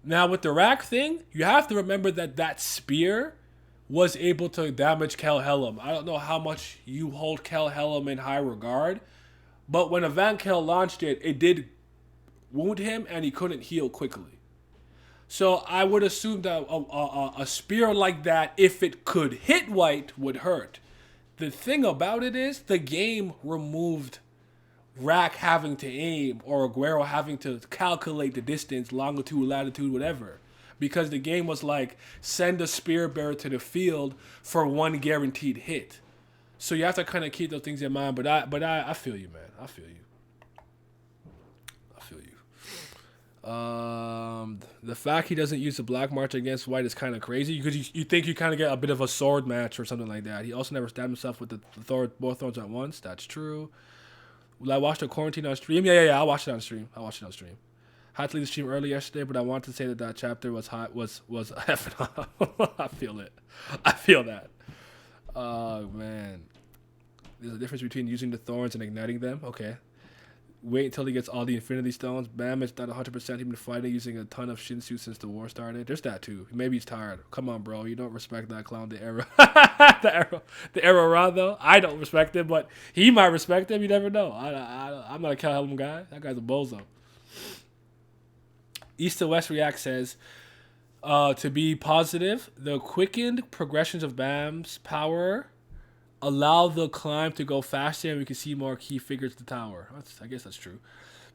Now with the Rack thing, you have to remember that spear was able to damage Kel Helm. I don't know how much you hold Kel Helm in high regard, but when Evankel launched it, it did wound him and he couldn't heal quickly. So I would assume that a spear like that, if it could hit White, would hurt. The thing about it is the game removed Rack having to aim or Aguero having to calculate the distance, longitude, latitude, whatever. Because the game was like, send a spear bearer to the field for one guaranteed hit. So you have to kind of keep those things in mind. But I feel you, man. I feel you. The fact he doesn't use the Black March against White is kind of crazy because you think you kind of get a bit of a sword match or something like that. He also never stabbed himself with both thorns at once. That's true. Will I watch the quarantine on stream? Yeah. I watched it on stream. Had to leave the stream early yesterday, but I wanted to say that chapter was hot. Was I feel it. I feel that. Oh man, there's a difference between using the thorns and igniting them. Okay. Wait until he gets all the Infinity Stones. Bam is not 100%. He's been fighting using a ton of Shinsu since the war started. There's that too. Maybe he's tired. Come on, bro. You don't respect that clown. The arrow Rod, though. I don't respect him, but he might respect him. You never know. I'm not a Cal Helm guy. That guy's a bozo. East to West React says, to be positive, the quickened progressions of Bam's power allow the climb to go faster and we can see more key figures at the tower. I guess that's true.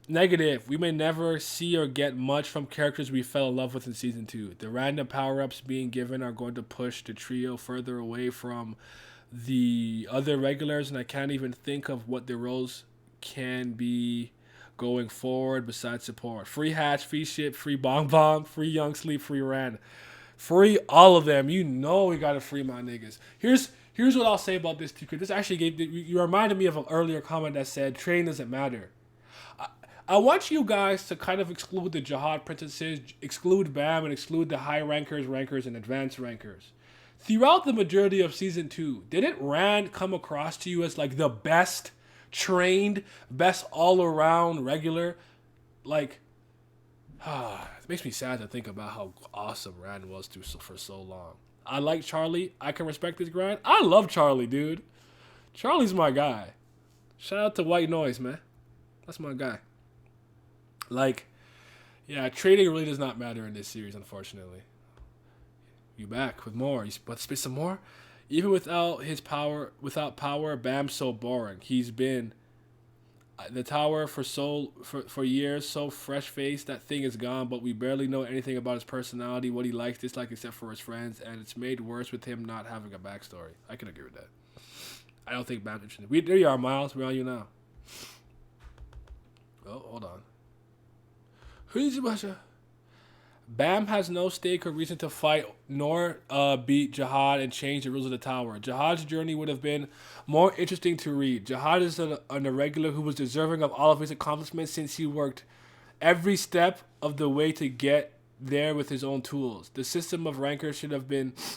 Negative. We may never see or get much from characters we fell in love with in Season 2. The random power-ups being given are going to push the trio further away from the other regulars, and I can't even think of what the roles can be going forward besides support. Free Hatch, free Ship, free Bong Bong, free Young Sleep, free Rand. Free all of them. You know we gotta free my niggas. Here's what I'll say about this too, because this actually you reminded me of an earlier comment that said train doesn't matter. I want you guys to kind of exclude the Jihad princesses, exclude Bam, and exclude the high rankers, and advanced rankers. Throughout the majority of Season 2, didn't Rand come across to you as like the best trained, best all-around regular? Like, it makes me sad to think about how awesome Rand was for so long. I like Charlie. I can respect his grind. I love Charlie, dude. Charlie's my guy. Shout out to White Noise, man. That's my guy. Like, yeah, trading really does not matter in this series, unfortunately. You back with more. You want to spit some more? Even without power, Bam's so boring. He's been the tower for years, so fresh-faced. That thing is gone, but we barely know anything about his personality, what he likes, dislikes, except for his friends, and it's made worse with him not having a backstory. I can agree with that. I don't think Bam's interesting. There you are, Miles. We're on you now. Oh, hold on. Who's Basha? Bam has no stake or reason to fight nor beat Jihad and change the rules of the tower. Jihad's journey would have been more interesting to read. Jihad is an irregular who was deserving of all of his accomplishments since he worked every step of the way to get there with his own tools. The system of rankers should have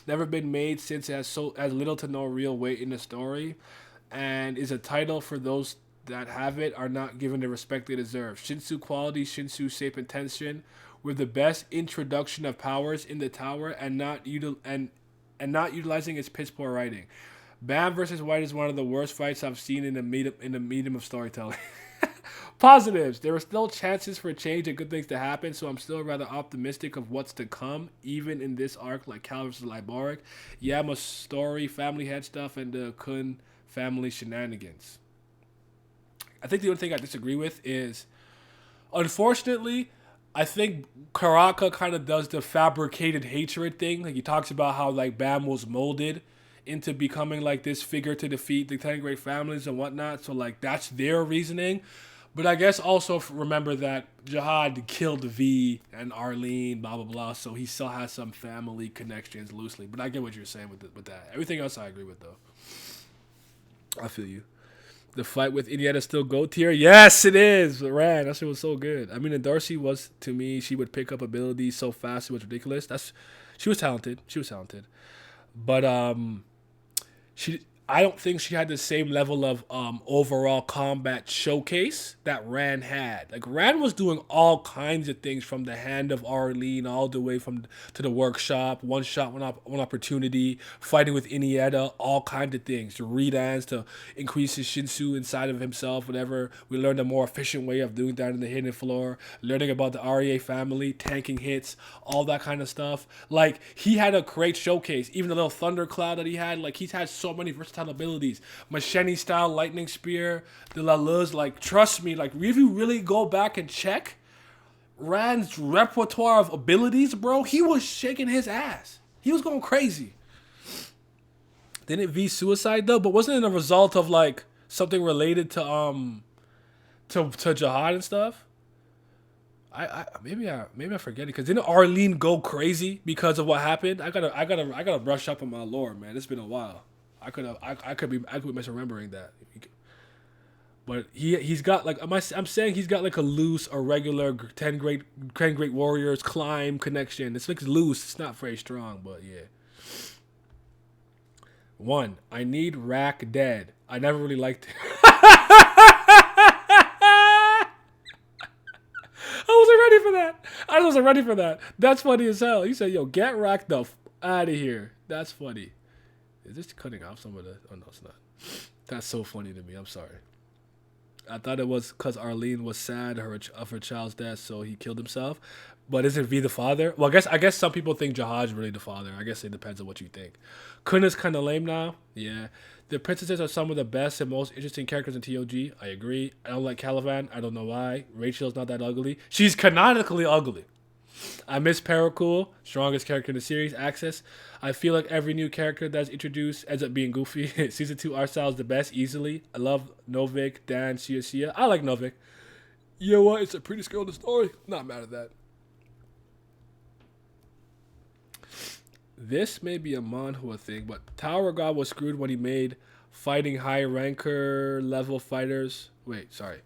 never been made since it has little to no real weight in the story and is a title for those that have it are not given the respect they deserve. Shinsu quality, Shinsu shape and tension were the best introduction of powers in the tower and not utilizing its piss poor writing. Bam versus White is one of the worst fights I've seen in the medium of storytelling. Positives. There are still chances for change and good things to happen, so I'm still rather optimistic of what's to come, even in this arc like Cal vs. Liboric, Yama story, family head stuff, and the Kun family shenanigans. I think the only thing I disagree with is, unfortunately, I think Karaka kind of does the fabricated hatred thing. Like he talks about how like Bam was molded into becoming like this figure to defeat the 10 great families and whatnot. So like that's their reasoning. But I guess also remember that Jihad killed V and Arlene, blah blah blah. So he still has some family connections loosely. But I get what you're saying with that. Everything else I agree with though. I feel you. The fight with Indiana still GOAT tier? Yes, it is. Ran. That shit was so good. I mean, and Darcy was, to me, she would pick up abilities so fast, it was ridiculous. She was talented. She was talented. But I don't think she had the same level of overall combat showcase that Ran had. Like Ran was doing all kinds of things, from the hand of Arlene all the way from to the workshop, one shot, one opportunity, fighting with Iniesta, all kinds of things. To Redans to increase his Shinsu inside of himself, whatever. We learned a more efficient way of doing that in the hidden floor. Learning about the REA family, tanking hits, all that kind of stuff. Like he had a great showcase. Even the little thundercloud that he had, like he's had so many versatile abilities. Machete style lightning spear, the La Luz, like trust me, like if you really go back and check Rand's repertoire of abilities, bro, he was shaking his ass. He was going crazy. Didn't V suicide though, but wasn't it a result of like something related to Jihad and stuff? Maybe I forget it, because didn't Arlene go crazy because of what happened? I gotta brush up on my lore, man. It's been a while. I could be misremembering that. But he's got like I'm saying he's got like a loose or regular 10 great warriors climb connection. It's like loose. It's not very strong, but yeah. 1. I need Rack dead. I never really liked it. I wasn't ready for that. That's funny as hell. He said, yo, get Rack the out of here. That's funny. Is this cutting off some of the... Oh, no, it's not. That's so funny to me. I'm sorry. I thought it was because Arlene was sad of her child's death, so he killed himself. But isn't V the father? Well, I guess some people think Jihad's really the father. I guess it depends on what you think. Kun is kind of lame now. Yeah. The princesses are some of the best and most interesting characters in TOG. I agree. I don't like Caliban. I don't know why. Rachel's not that ugly. She's canonically ugly. I miss Paracool, strongest character in the series. Access. I feel like every new character that's introduced ends up being goofy. Season 2 art style is the best, easily. I love Novik, Dan, Sia. I like Novik. You know what? It's the prettiest girl in the story. Not mad at that. This may be a manhwa thing, but Tower God was screwed when he made fighting high ranker level fighters. Wait, sorry.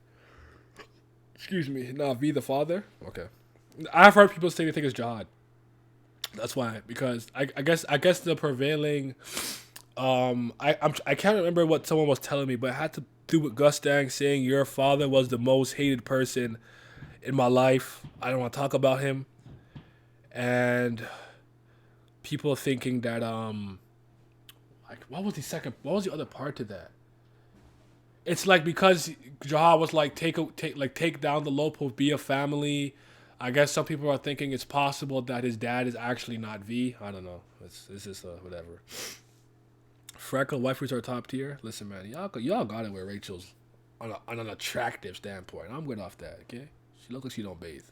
Excuse me. No, V the father? Okay. I've heard people say they think it's Jihad. That's why, because I guess the prevailing I can't remember what someone was telling me, but it had to do with Gus Dang saying your father was the most hated person in my life. I don't want to talk about him. And people thinking that like what was the other part to that? It's like because Jihad was like take down the Lopo, be a family. I guess some people are thinking it's possible that his dad is actually not V. I don't know. It's just whatever. Freckle waifus are top tier. Listen, man, y'all got it with Rachel's on an attractive standpoint. I'm good off that. Okay, she looks like she don't bathe.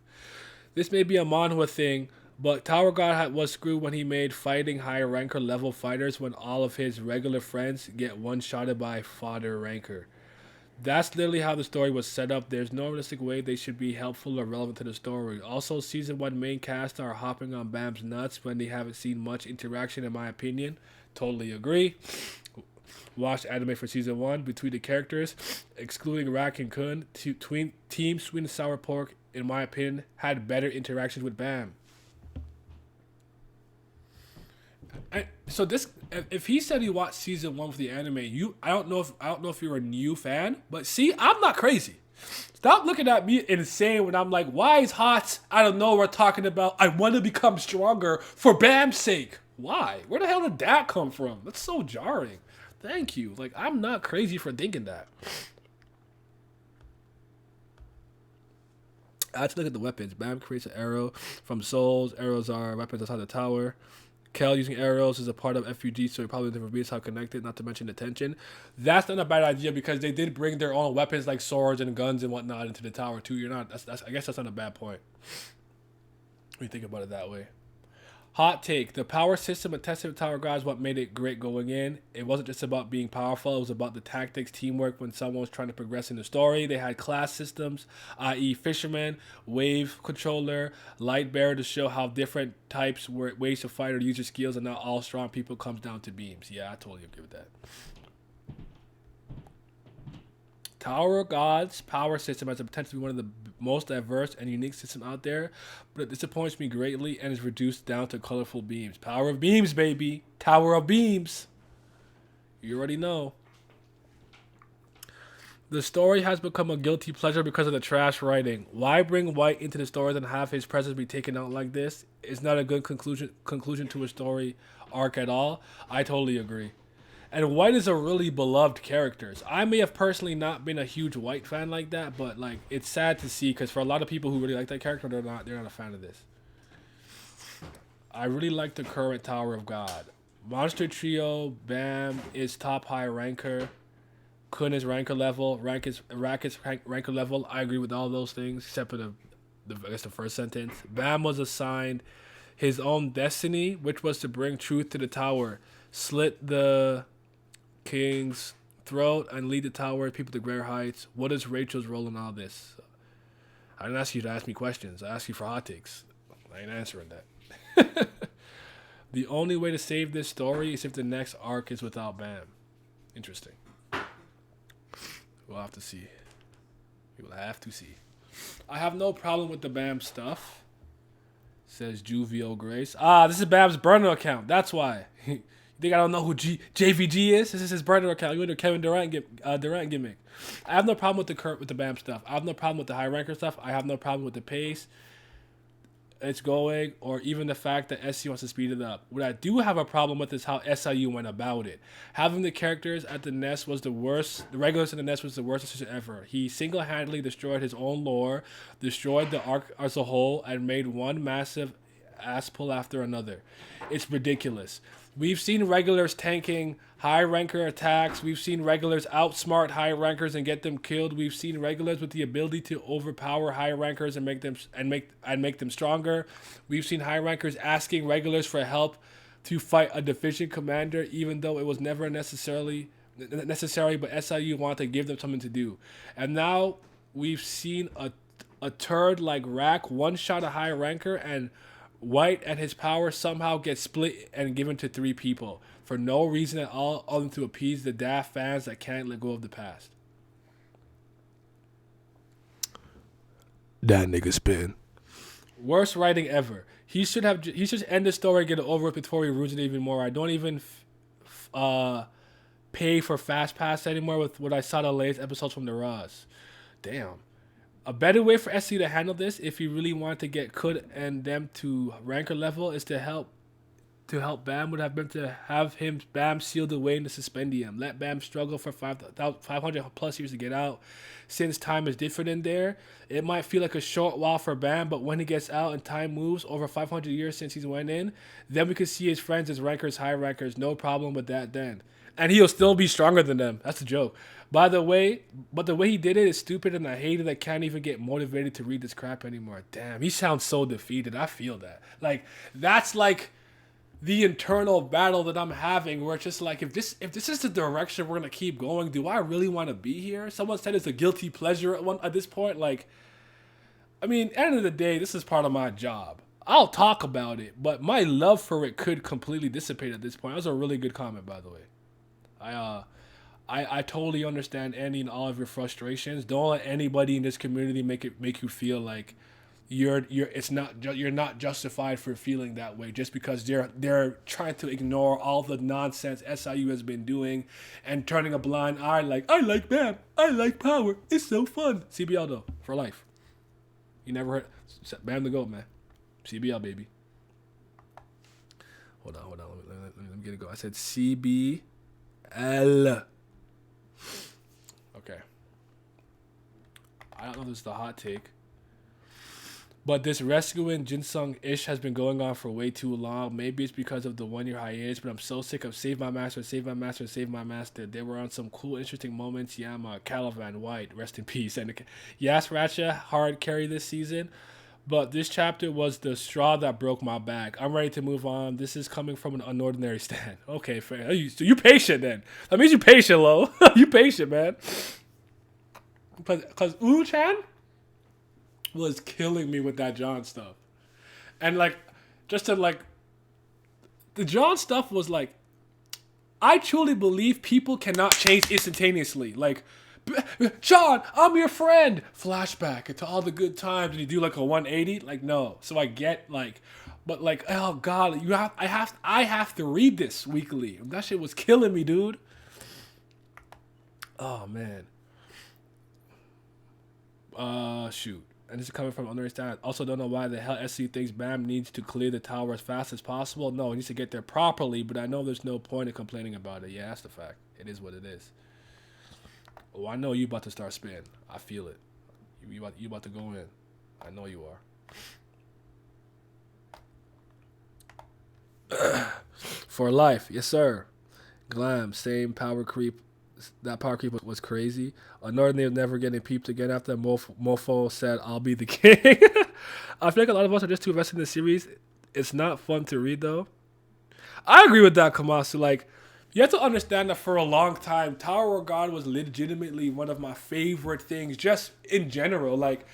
This may be a manhwa thing, but Tower God was screwed when he made fighting higher ranker level fighters when all of his regular friends get one-shotted by fodder ranker. That's literally how the story was set up. There's no realistic way they should be helpful or relevant to the story. Also, Season 1 main cast are hopping on Bam's nuts when they haven't seen much interaction, in my opinion. Totally agree. Watched anime for Season 1 between the characters, excluding Rack and Kun. Team Sweet and Sour Pork, in my opinion, had better interactions with Bam. So this, if he said he watched Season 1 for the anime, I don't know if you're a new fan, but see, I'm not crazy. Stop looking at me insane when I'm like, why is Hot out of nowhere talking about I want to become stronger for Bam's sake? Why? Where the hell did that come from? That's so jarring. Thank you. Like, I'm not crazy for thinking that. I had to look at the weapons. Bam creates an arrow from souls. Arrows are weapons outside the tower. Kel using arrows is a part of FUG, so he probably never reads how connected, not to mention the tension. That's not a bad idea because they did bring their own weapons like swords and guns and whatnot into the tower too. You're not. I guess that's not a bad point when you think about it that way. Hot take. The power system and testing of Tower God is what made it great going in. It wasn't just about being powerful. It was about the tactics, teamwork when someone was trying to progress in the story. They had class systems, i.e. Fisherman, Wave Controller, Light Bearer to show how different types were ways to fight or use your skills, and not all strong people comes down to beams. Yeah, I totally agree with that. Tower of God's power system has the potential to be one of the most diverse and unique systems out there, but it disappoints me greatly and is reduced down to colorful beams. Power of beams, baby. Tower of beams. You already know. The story has become a guilty pleasure because of the trash writing. Why bring White into the story and have his presence be taken out like this? It's not a good conclusion to a story arc at all. I totally agree. And White is a really beloved character. I may have personally not been a huge White fan like that, but like it's sad to see because for a lot of people who really like that character, they're not a fan of this. I really like the current Tower of God. Monster Trio, Bam is top high ranker. Kun is ranker level. Rack is ranker level. I agree with all those things except for I guess the first sentence. Bam was assigned his own destiny, which was to bring truth to the tower, slit the king's throat, and lead the tower people to greater heights. What is Rachel's role in all this? I didn't ask you to ask me questions. I asked you for hot takes. I ain't answering that. The only way to save this story is if the next arc is without Bam. Interesting. We'll have to see. We will have to see. I have no problem with the Bam stuff. Says Juvio Grace. This is Bam's burner account. That's why. You think I don't know who JVG is? This is his burner account. You into Kevin Durant gimmick. I have no problem with the Bam stuff. I have no problem with the high ranker stuff. I have no problem with the pace it's going, or even the fact that SCU wants to speed it up. What I do have a problem with is how SIU went about it. Having the characters at the nest was the worst. The regulars in the nest was the worst decision ever. He single-handedly destroyed his own lore, destroyed the arc as a whole, and made one massive ass pull after another. It's ridiculous. We've seen regulars tanking high ranker attacks. We've seen regulars outsmart high rankers and get them killed. We've seen regulars with the ability to overpower high rankers and make them stronger. We've seen high rankers asking regulars for help to fight a deficient commander, even though it was never necessary, but SIU wanted to give them something to do. And now we've seen a turd like Rack one-shot a high ranker, and White and his power somehow get split and given to 3 people for no reason at all other than to appease the daft fans that can't let go of the past. That nigga spin. Worst writing ever. He should end the story and get it over with before he ruins it even more. I don't even pay for Fast Pass anymore with what I saw the latest episodes from the Raws. Damn. A better way for SC to handle this, if he really wanted to get Kud and them to ranker level, is to help Bam would have been to have him Bam sealed away in the Suspendium. Let Bam struggle for 500 plus years to get out. Since time is different in there, it might feel like a short while for Bam, but when he gets out and time moves over 500 years since he's went in, then we could see his friends as rankers, high rankers. No problem with that then. And he'll still be stronger than them. That's the joke. But the way he did it is stupid, and I hate it. I can't even get motivated to read this crap anymore. Damn, he sounds so defeated. I feel that. Like, that's like the internal battle that I'm having, where it's just like, if this is the direction we're gonna keep going, do I really want to be here? Someone said it's a guilty pleasure at this point. Like, I mean, at the end of the day, this is part of my job. I'll talk about it, but my love for it could completely dissipate at this point. That was a really good comment, by the way. I totally understand Andy and all of your frustrations. Don't let anybody in this community make you feel like you're not justified for feeling that way just because they're trying to ignore all the nonsense SIU has been doing and turning a blind eye. Like, I like Bam, I like power, it's so fun. CBL though, for life. You never heard Bam the GOAT, man. CBL baby. Hold on. Let me get it go. I said CBL. Okay. I don't know if this is the hot take. But this rescuing Jinsung ish has been going on for way too long. Maybe it's because of the 1 year hiatus, but I'm so sick of Save My Master, Save My Master, Save My Master. They were on some cool, interesting moments. Yama, Calavan, White, rest in peace. And Yas Ratcha, hard carry this season. But this chapter was the straw that broke my back. I'm ready to move on. This is coming from an unordinary stand. Okay, fair. So you patient then. That means you patient, Lo. You patient, man. Because Chan was killing me with that John stuff. And like, just to like, the John stuff was like, I truly believe people cannot change instantaneously. Like, John, I'm your friend. Flashback into all the good times, and you do like a 180. Like, no. So I get like, but like, oh god, I have to read this weekly. That shit was killing me, dude. Oh man. Shoot. And this is coming from understand. Also, don't know why the hell SC thinks Bam needs to clear the tower as fast as possible. No, he needs to get there properly, but I know there's no point in complaining about it. Yeah, that's the fact. It is what it is. Oh, I know you about to start spinning. I feel it. You about to go in. I know you are. For life. Yes, sir. Glam. Same power creep. That power creep was crazy. Northern never getting peeped again after Mofo said, I'll be the king. I feel like a lot of us are just too invested in the series. It's not fun to read, though. I agree with that, Kamasu. Like, you have to understand that for a long time, Tower of God was legitimately one of my favorite things, just in general. Like,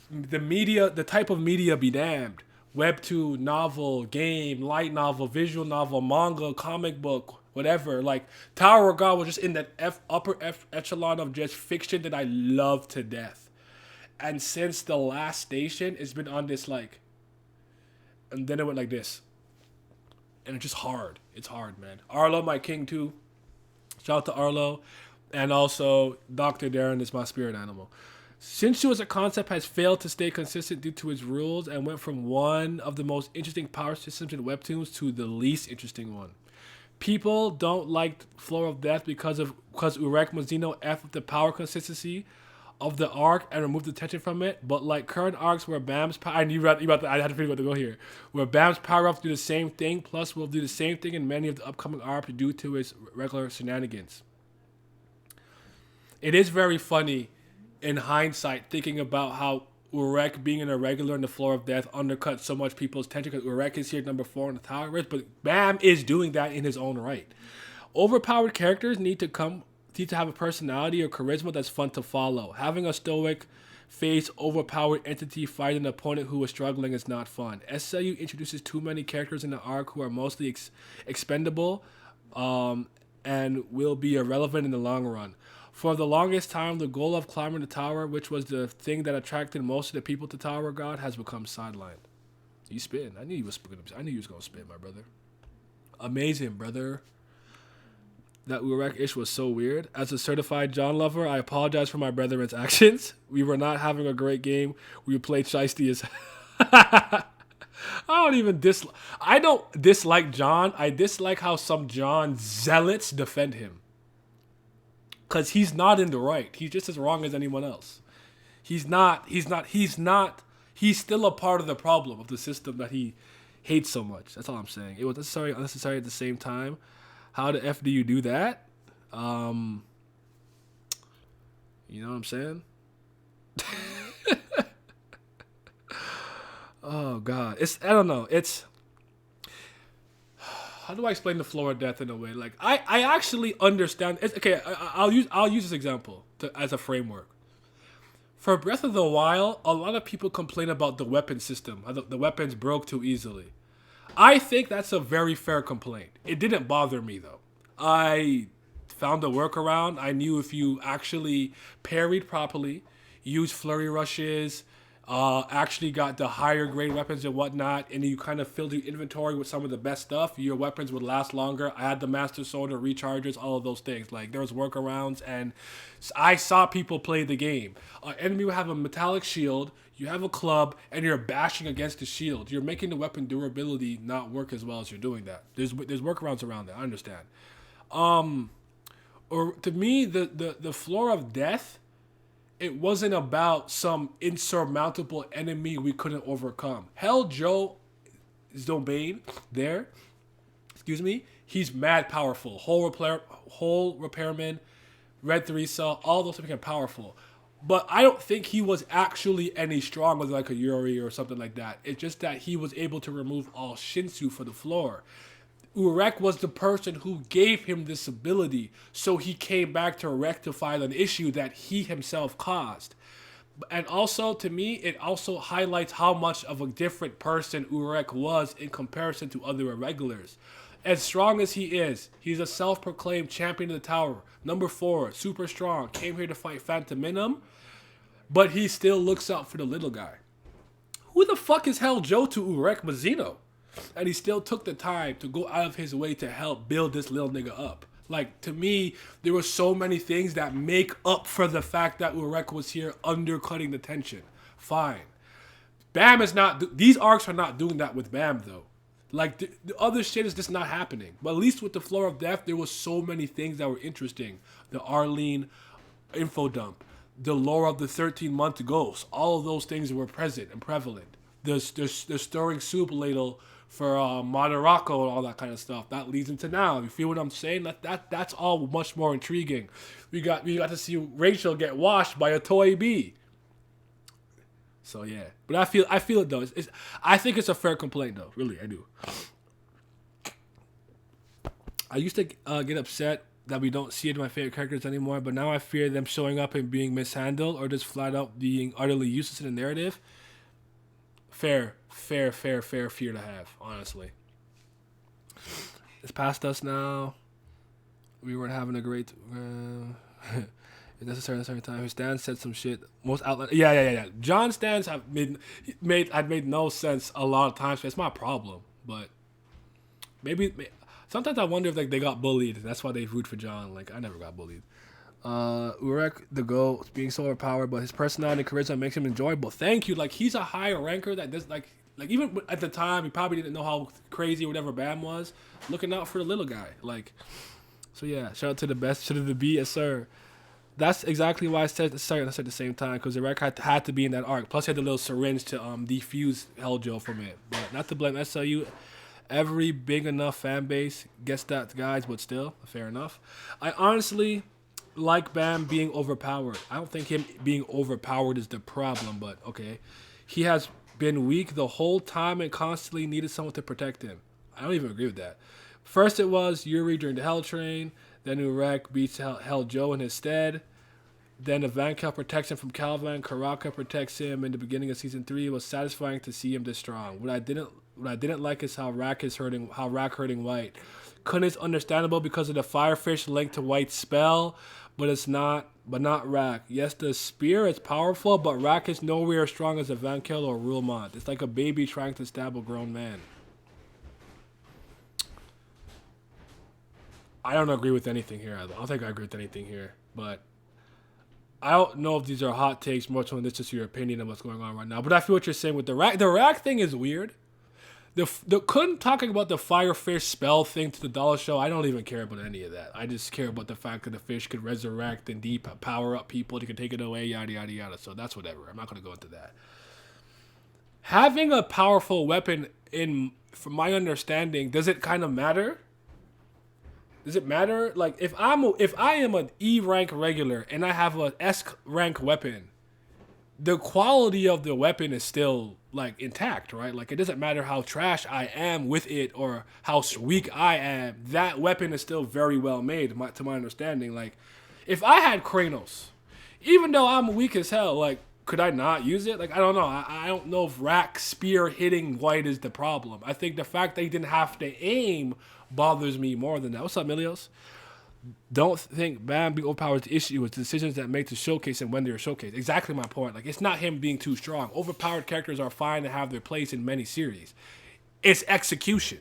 the media, the type of media be damned. Webtoon, novel, game, light novel, visual novel, manga, comic book, whatever. Like, Tower of God was just in that upper echelon of just fiction that I love to death. And since the last station, it's been on this, like, and then it went like this. And it's just hard. It's hard, man. Arlo, my king, too. Shout out to Arlo. And also, Dr. Darren is my spirit animal. Shinshu as a concept has failed to stay consistent due to its rules and went from one of the most interesting power systems in Webtoons to the least interesting one. People don't like Floor of Death because Urek Mazino F the power consistency of the arc and remove the tension from it, but like current arcs where Bam's power, I had to figure out to go here, where Bam's power ups do the same thing, plus will do the same thing in many of the upcoming arcs due to his regular shenanigans. It is very funny in hindsight thinking about how Urek being an irregular in the Floor of Death undercut so much people's tension because Urek is here number 4 in the tower list, but Bam is doing that in his own right. Overpowered characters need to have a personality or charisma that's fun to follow. Having a stoic face overpowered entity fight an opponent who is struggling is not fun. SLU introduces too many characters in the arc who are mostly expendable and will be irrelevant in the long run. For the longest time, the goal of climbing the tower, which was the thing that attracted most of the people to Tower God, has become sidelined. You spin. I knew you was going to spin, my brother. Amazing, brother. That Urek ish was so weird. As a certified John lover, I apologize for my brethren's actions. We were not having a great game. We played Shiesty as I don't dislike John. I dislike how some John zealots defend him. Because he's not in the right. He's just as wrong as anyone else. He's still a part of the problem of the system that he hates so much. That's all I'm saying. It was unnecessary at the same time. How the F do you do that? You know what I'm saying? Oh God, I don't know. How do I explain the Floor of Death in a way? Like I actually understand. I'll use this example as a framework. For Breath of the Wild, a lot of people complain about the weapon system. The weapons broke too easily. I think that's a very fair complaint. It didn't bother me though. I found a workaround. I knew if you actually parried properly, used flurry rushes, actually got the higher grade weapons and whatnot, and you kind of filled your inventory with some of the best stuff, your weapons would last longer. I had the Master Sword, recharges, all of those things. Like, there was workarounds, and I saw people play the game. Enemy would have a metallic shield, you have a club, and you're bashing against the shield. You're making the weapon durability not work as well as you're doing that. There's workarounds around that, I understand. Or to me, the Floor of Death it wasn't about some insurmountable enemy we couldn't overcome. Hell Joe Domain there, excuse me, he's mad powerful. Whole repairman, Red Theresa, all those became powerful. But I don't think he was actually any stronger than like a Yuri or something like that. It's just that he was able to remove all Shinsu from the floor. Urek was the person who gave him this ability, so he came back to rectify an issue that he himself caused. And also, to me, it also highlights how much of a different person Urek was in comparison to other irregulars. As strong as he is, he's a self-proclaimed champion of the tower. Number 4, super strong, came here to fight Phantom Minim, but he still looks out for the little guy. Who the fuck is Hell Joe to Urek Mazino? And he still took the time to go out of his way to help build this little nigga up. Like, to me, there were so many things that make up for the fact that Urek was here undercutting the tension. Fine. Bam is not... These arcs are not doing that with Bam, though. Like, the other shit is just not happening. But at least with the Floor of Death, there was so many things that were interesting. The Arlene info dump. The lore of the 13-month ghost. All of those things were present and prevalent. The stirring soup ladle for Madarako and all that kind of stuff. That leads into now. You feel what I'm saying? That's all much more intriguing. We got to see Rachel get washed by a Toy B. So yeah, but I feel it though. I think it's a fair complaint though. Really, I do. I used to get upset that we don't see it in my favorite characters anymore, but now I fear them showing up and being mishandled or just flat out being utterly useless in the narrative. Fair fear to have, honestly. It's past us now. We weren't having a great... it's necessary at a certain time. His stance said some shit. Most outline... Yeah. John's stance have made no sense a lot of times. It's my problem, but maybe sometimes I wonder if like they got bullied. That's why they root for John. Like I never got bullied. Urek the GOAT being so overpowered, but his personality and charisma makes him enjoyable. Thank you. Like he's a higher ranker that does like even at the time he probably didn't know how crazy or whatever Bam was. Looking out for the little guy. Like, so yeah. Shout out to the best. Shout out to the B, yes sir. That's exactly why I said at the same time because Urek had to be in that arc. Plus he had the little syringe to defuse Helljo from it. But not to blame SLU. Every big enough fan base gets that, guys. But still, fair enough. I honestly like Bam being overpowered. I don't think him being overpowered is the problem, but okay. He has been weak the whole time and constantly needed someone to protect him. I don't even agree with that. First it was Yuri during the Hell Train, then Urek beats Hell Joe in his stead. Then Ivankov protects him from Calvin, Karaka protects him in the beginning of season 3. It was satisfying to see him this strong. What I didn't like is how Rack hurting White. Kun is understandable because of the Firefish linked to White's spell, but not Rack. Yes, the spear is powerful, but Rack is nowhere as strong as Ivankov or Rulmont. It's like a baby trying to stab a grown man. I don't agree with anything here. I don't think I agree with anything here, but I don't know if these are hot takes, much on this just your opinion of what's going on right now. But I feel what you're saying with the Rack. The Rack thing is weird. The Kun talking about the Firefish spell thing to the Dollar Show, I don't even care about any of that. I just care about the fact that the fish could resurrect and power up people. They can take it away, yada, yada, yada. So that's whatever. I'm not going to go into that. Having a powerful weapon, from my understanding, does it kind of matter? Does it matter? Like, if I am an E rank regular and I have a S rank weapon, the quality of the weapon is still like intact, right? Like it doesn't matter how trash I am with it or how weak I am. That weapon is still very well made, to my understanding. Like, if I had Kranos, even though I'm weak as hell, like, could I not use it? Like, I don't know. I don't know if Rack spear hitting White is the problem. I think the fact that he didn't have to aim bothers me more than that. What's up, Milios? Don't think Bam being overpowered is the issue. It's the decisions that make the showcase and when they're showcased. Exactly my point. Like, it's not him being too strong. Overpowered characters are fine to have their place in many series. It's execution.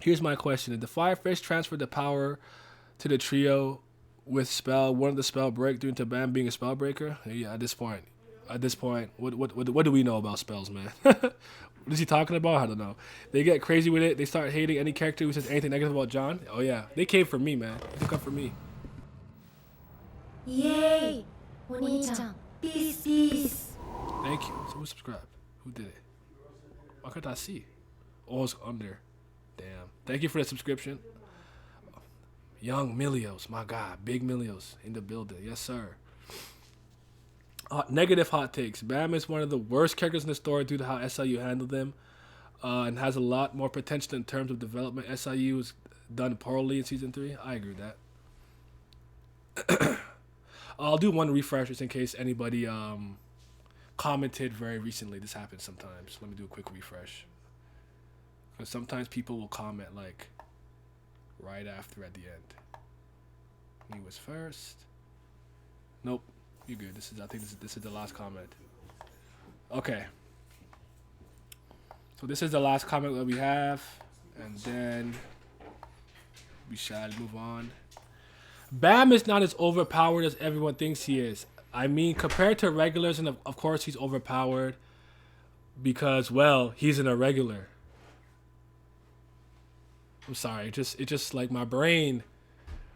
Here's my question. Did the Firefish transfer the power to the trio with spell? One of the spell break due to Bam being a spell breaker? Yeah, at this point, what do we know about spells, man? What is he talking about? I don't know. They get crazy with it. They start hating any character who says anything negative about John. Oh yeah, they came for me, man. They come for me. Yay! Thank you. So who subscribed? Who did it? Why couldn't I see? Oh, it's under. Damn. Thank you for the subscription. Young Milios, my God. Big Milios in the building. Yes, sir. Negative hot takes. Bam is one of the worst characters in the story due to how SIU handled them, and has a lot more potential in terms of development. SIU was done poorly in season 3. I agree with that. I'll do one refresh just in case anybody commented very recently. This happens sometimes. Let me do a quick refresh. Because sometimes people will comment like right after at the end. He was first. Nope. You good. I think this is the last comment. Okay. So this is the last comment that we have. And then we shall move on. Bam is not as overpowered as everyone thinks he is. I mean, compared to regulars, and of course he's overpowered because, well, he's an irregular. I'm sorry, it just like my brain,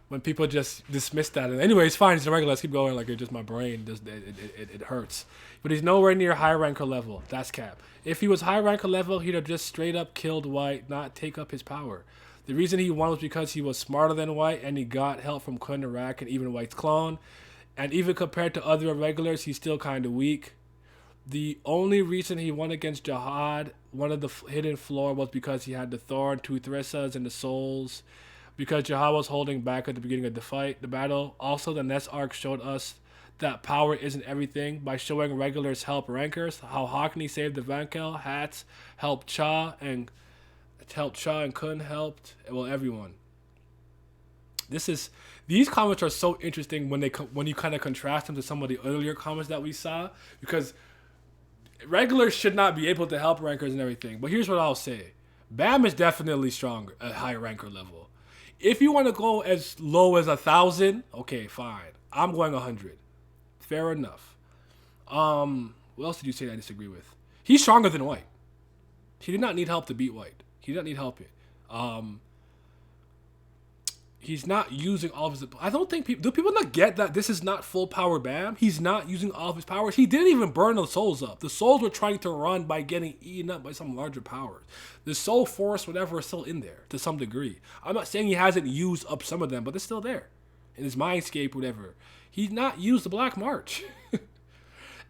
when people just dismiss that. And anyway, it's fine, he's a regular, let's keep going. Like, it's just my brain, it hurts. But he's nowhere near high ranker level. That's cap. If he was high ranker level, he'd have just straight up killed White, not take up his power. The reason he won was because he was smarter than White, and he got help from Kun and Rack and even White's clone. And even compared to other irregulars, he's still kind of weak. The only reason he won against Jihad, one of the hidden floor, was because he had the Thorn, 2 Thrissas, and the Souls. Because Jihad was holding back at the beginning of the battle. Also, the Ness arc showed us that power isn't everything by showing regulars help rankers. How Hockney saved the Vankel, Hats helped Cha, and Kun helped, well, everyone. These comments are so interesting when you kind of contrast them to some of the earlier comments that we saw, because regulars should not be able to help rankers and everything. But here's what I'll say. Bam is definitely stronger at high ranker level. If you want to go as low as 1,000, okay, fine. I'm going 100. Fair enough. What else did you say I disagree with? He's stronger than White. He did not need help to beat White. He did not need help. He's not using all of his... I don't think people... Do people not get that this is not full power Bam? He's not using all of his powers. He didn't even burn the souls up. The souls were trying to run by getting eaten up by some larger powers. The soul force, whatever, is still in there to some degree. I'm not saying he hasn't used up some of them, but it's still there. In his mindscape, whatever. He's not used the Black March.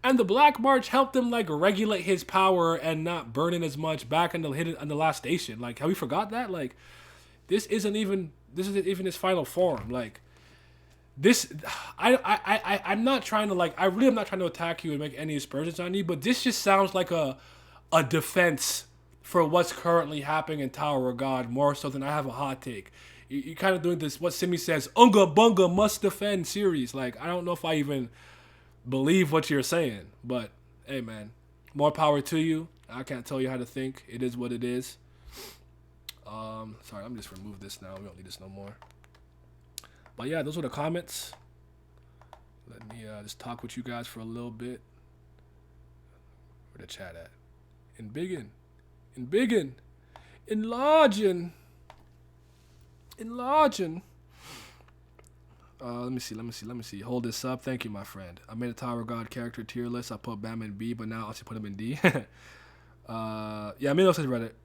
And the Black March helped him, like, regulate his power and not burning as much back in the last station. Like, have we forgot that? Like, this isn't even his final form. Like, this, I'm not trying to, like, I really am not trying to attack you and make any aspersions on you, but this just sounds like a defense for what's currently happening in Tower of God more so than I have a hot take. You're kind of doing this, what Simi says, Unga Bunga must defend series. Like, I don't know if I even believe what you're saying, but hey, man, more power to you. I can't tell you how to think. It is what it is. Sorry, let me just remove this now. We don't need this no more. But yeah, those were the comments. Let me just talk with you guys for a little bit. Where the chat at? Enlarging. Let me see. Hold this up. Thank you, my friend. I made a Tower of God character tier list. I put Bam in B, but now I'll just put him in D. Yeah, Milos has read it.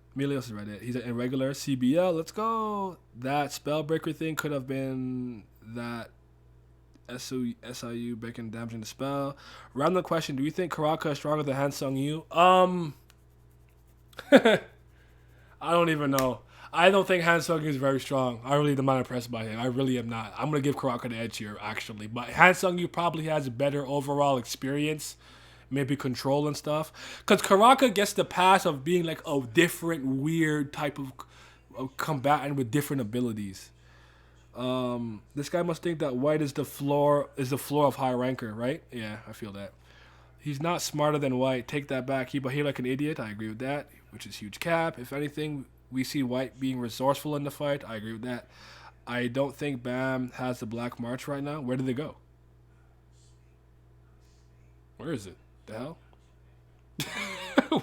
He's an irregular CBL. Let's go. That Spellbreaker thing could have been that SIU breaking damaging the spell. Random question. Do you think Karaka is stronger than Hansung Yu? I don't even know. I don't think Hansung Yu is very strong. I really am not impressed by him. I really am not. I'm going to give Karaka the edge here, actually. But Hansung Yu probably has a better overall experience. Maybe control and stuff. Because Karaka gets the pass of being like a different, weird type of combatant with different abilities. This guy must think that White is the floor of high ranker, right? Yeah, I feel that. He's not smarter than White. Take that back. He behaved like an idiot. I agree with that, which is huge cap. If anything, we see White being resourceful in the fight. I agree with that. I don't think Bam has the Black March right now. Where did they go? Where is it? The hell?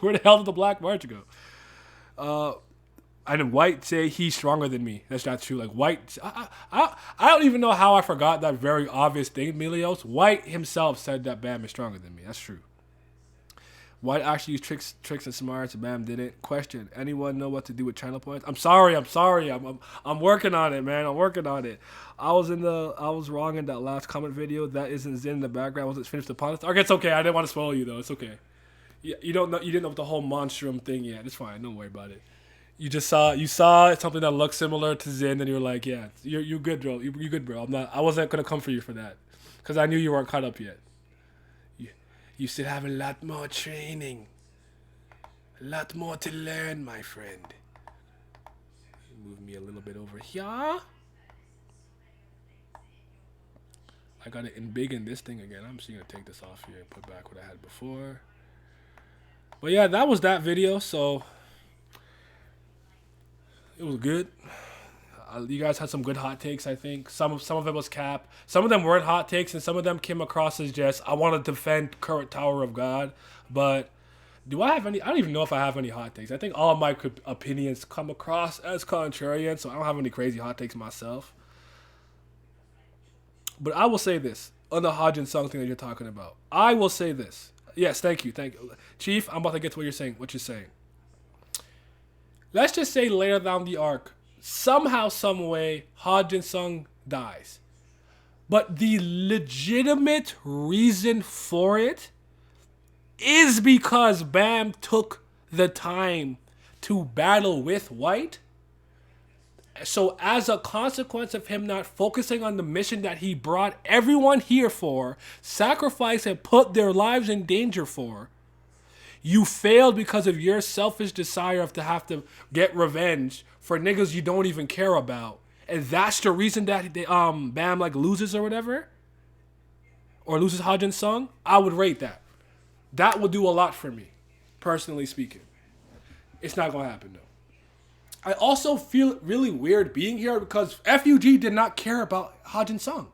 Where the hell did the Black March go? And White say he's stronger than me. That's not true. Like White, I don't even know how I forgot that very obvious thing, Milios. White himself said that Bam is stronger than me. That's true. White actually used tricks and smarts. Bam didn't. Question: anyone know what to do with channel points? I'm sorry. I'm working on it, man. I'm working on it. I was wrong in that last comment video. That isn't in the background. Wasn't finished upon it. Okay, it's okay. I didn't want to spoil you though. It's okay. You don't know. You didn't know the whole monstrum thing yet. It's fine. Don't worry about it. You saw something that looked similar to Zin, and you're like, yeah, you're good, bro. You're good, bro. I wasn't gonna come for you for that, because I knew you weren't caught up yet. You still have a lot more training. A lot more to learn, my friend. Move me a little bit over here. I got it in big in this thing again. I'm just gonna take this off here and put back what I had before. But yeah, that was that video. So it was good. You guys had some good hot takes, I think. Some of it was cap. Some of them weren't hot takes, and some of them came across as just, I want to defend current Tower of God. But do I have any? I don't even know if I have any hot takes. I think all of my opinions come across as contrarian, so I don't have any crazy hot takes myself. But I will say this on the Hodgin Song thing that you're talking about. I will say this. Yes, thank you. Chief, I'm about to get to what you're saying. Let's just say later down the arc, somehow, some way, Hodgin Sung dies. But the legitimate reason for it is because Bam took the time to battle with White. So as a consequence of him not focusing on the mission that he brought everyone here for, sacrifice and put their lives in danger for, you failed because of your selfish desire to have to get revenge for niggas you don't even care about. And that's the reason that they, Bam like loses or whatever. Or loses Hodgin Sung. I would rate that. That would do a lot for me, personally speaking. It's not going to happen though. I also feel really weird being here because FUG did not care about Hodgin Sung.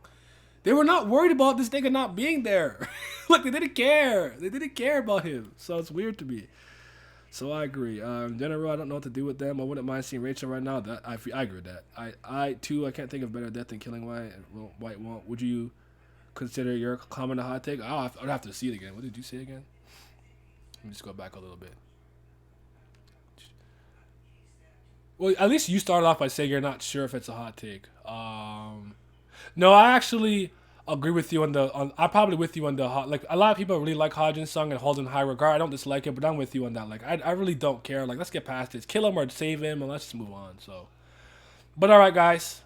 They were not worried about this nigga not being there. Like, they didn't care. They didn't care about him. So it's weird to me. So I agree. In general, I don't know what to do with them. I wouldn't mind seeing Rachel right now. That I agree with that. I can't think of better death than killing White. And White won't. Would you consider your comment a hot take? I'd have to see it again. What did you say again? Let me just go back a little bit. Well, at least you started off by saying you're not sure if it's a hot take. No, I actually agree with you I'm probably with you on the hot. Like, a lot of people really like Hodgin Sung and hold in high regard. I don't dislike it, but I'm with you on that. Like, I really don't care. Like, let's get past this. Kill him or save him, and let's just move on. So, but all right, guys.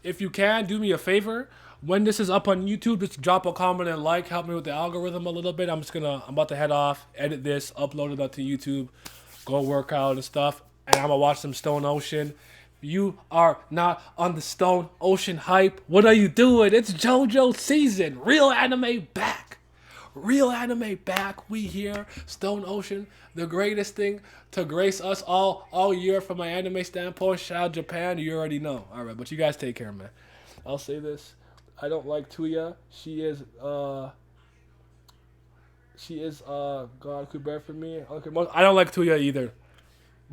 If you can, do me a favor. When this is up on YouTube, just drop a comment and like. Help me with the algorithm a little bit. I'm about to head off, edit this, upload it up to YouTube, go work out and stuff. And I'm going to watch some Stone Ocean. You are not on the Stone Ocean hype. What are you doing? It's JoJo season. Real anime back. Real anime back. We here. Stone Ocean, the greatest thing to grace us all year from my anime standpoint. Shout out Japan. You already know. All right, but you guys take care, man. I'll say this. I don't like Tuya. She is God could bear for me. Okay, I don't like Tuya either.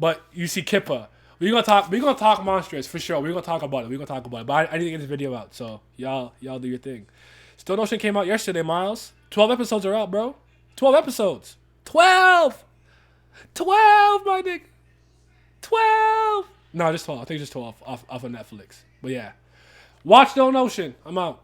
But you see Kippa. We're gonna talk Monstrous for sure. We're gonna talk about it. But I need to get this video out. So y'all do your thing. Stone Ocean came out yesterday, Miles. 12 episodes are out, bro. 12 episodes. 12, my nigga. 12. No, just 12. I think just 12 off of Netflix. But yeah. Watch Stone Ocean. I'm out.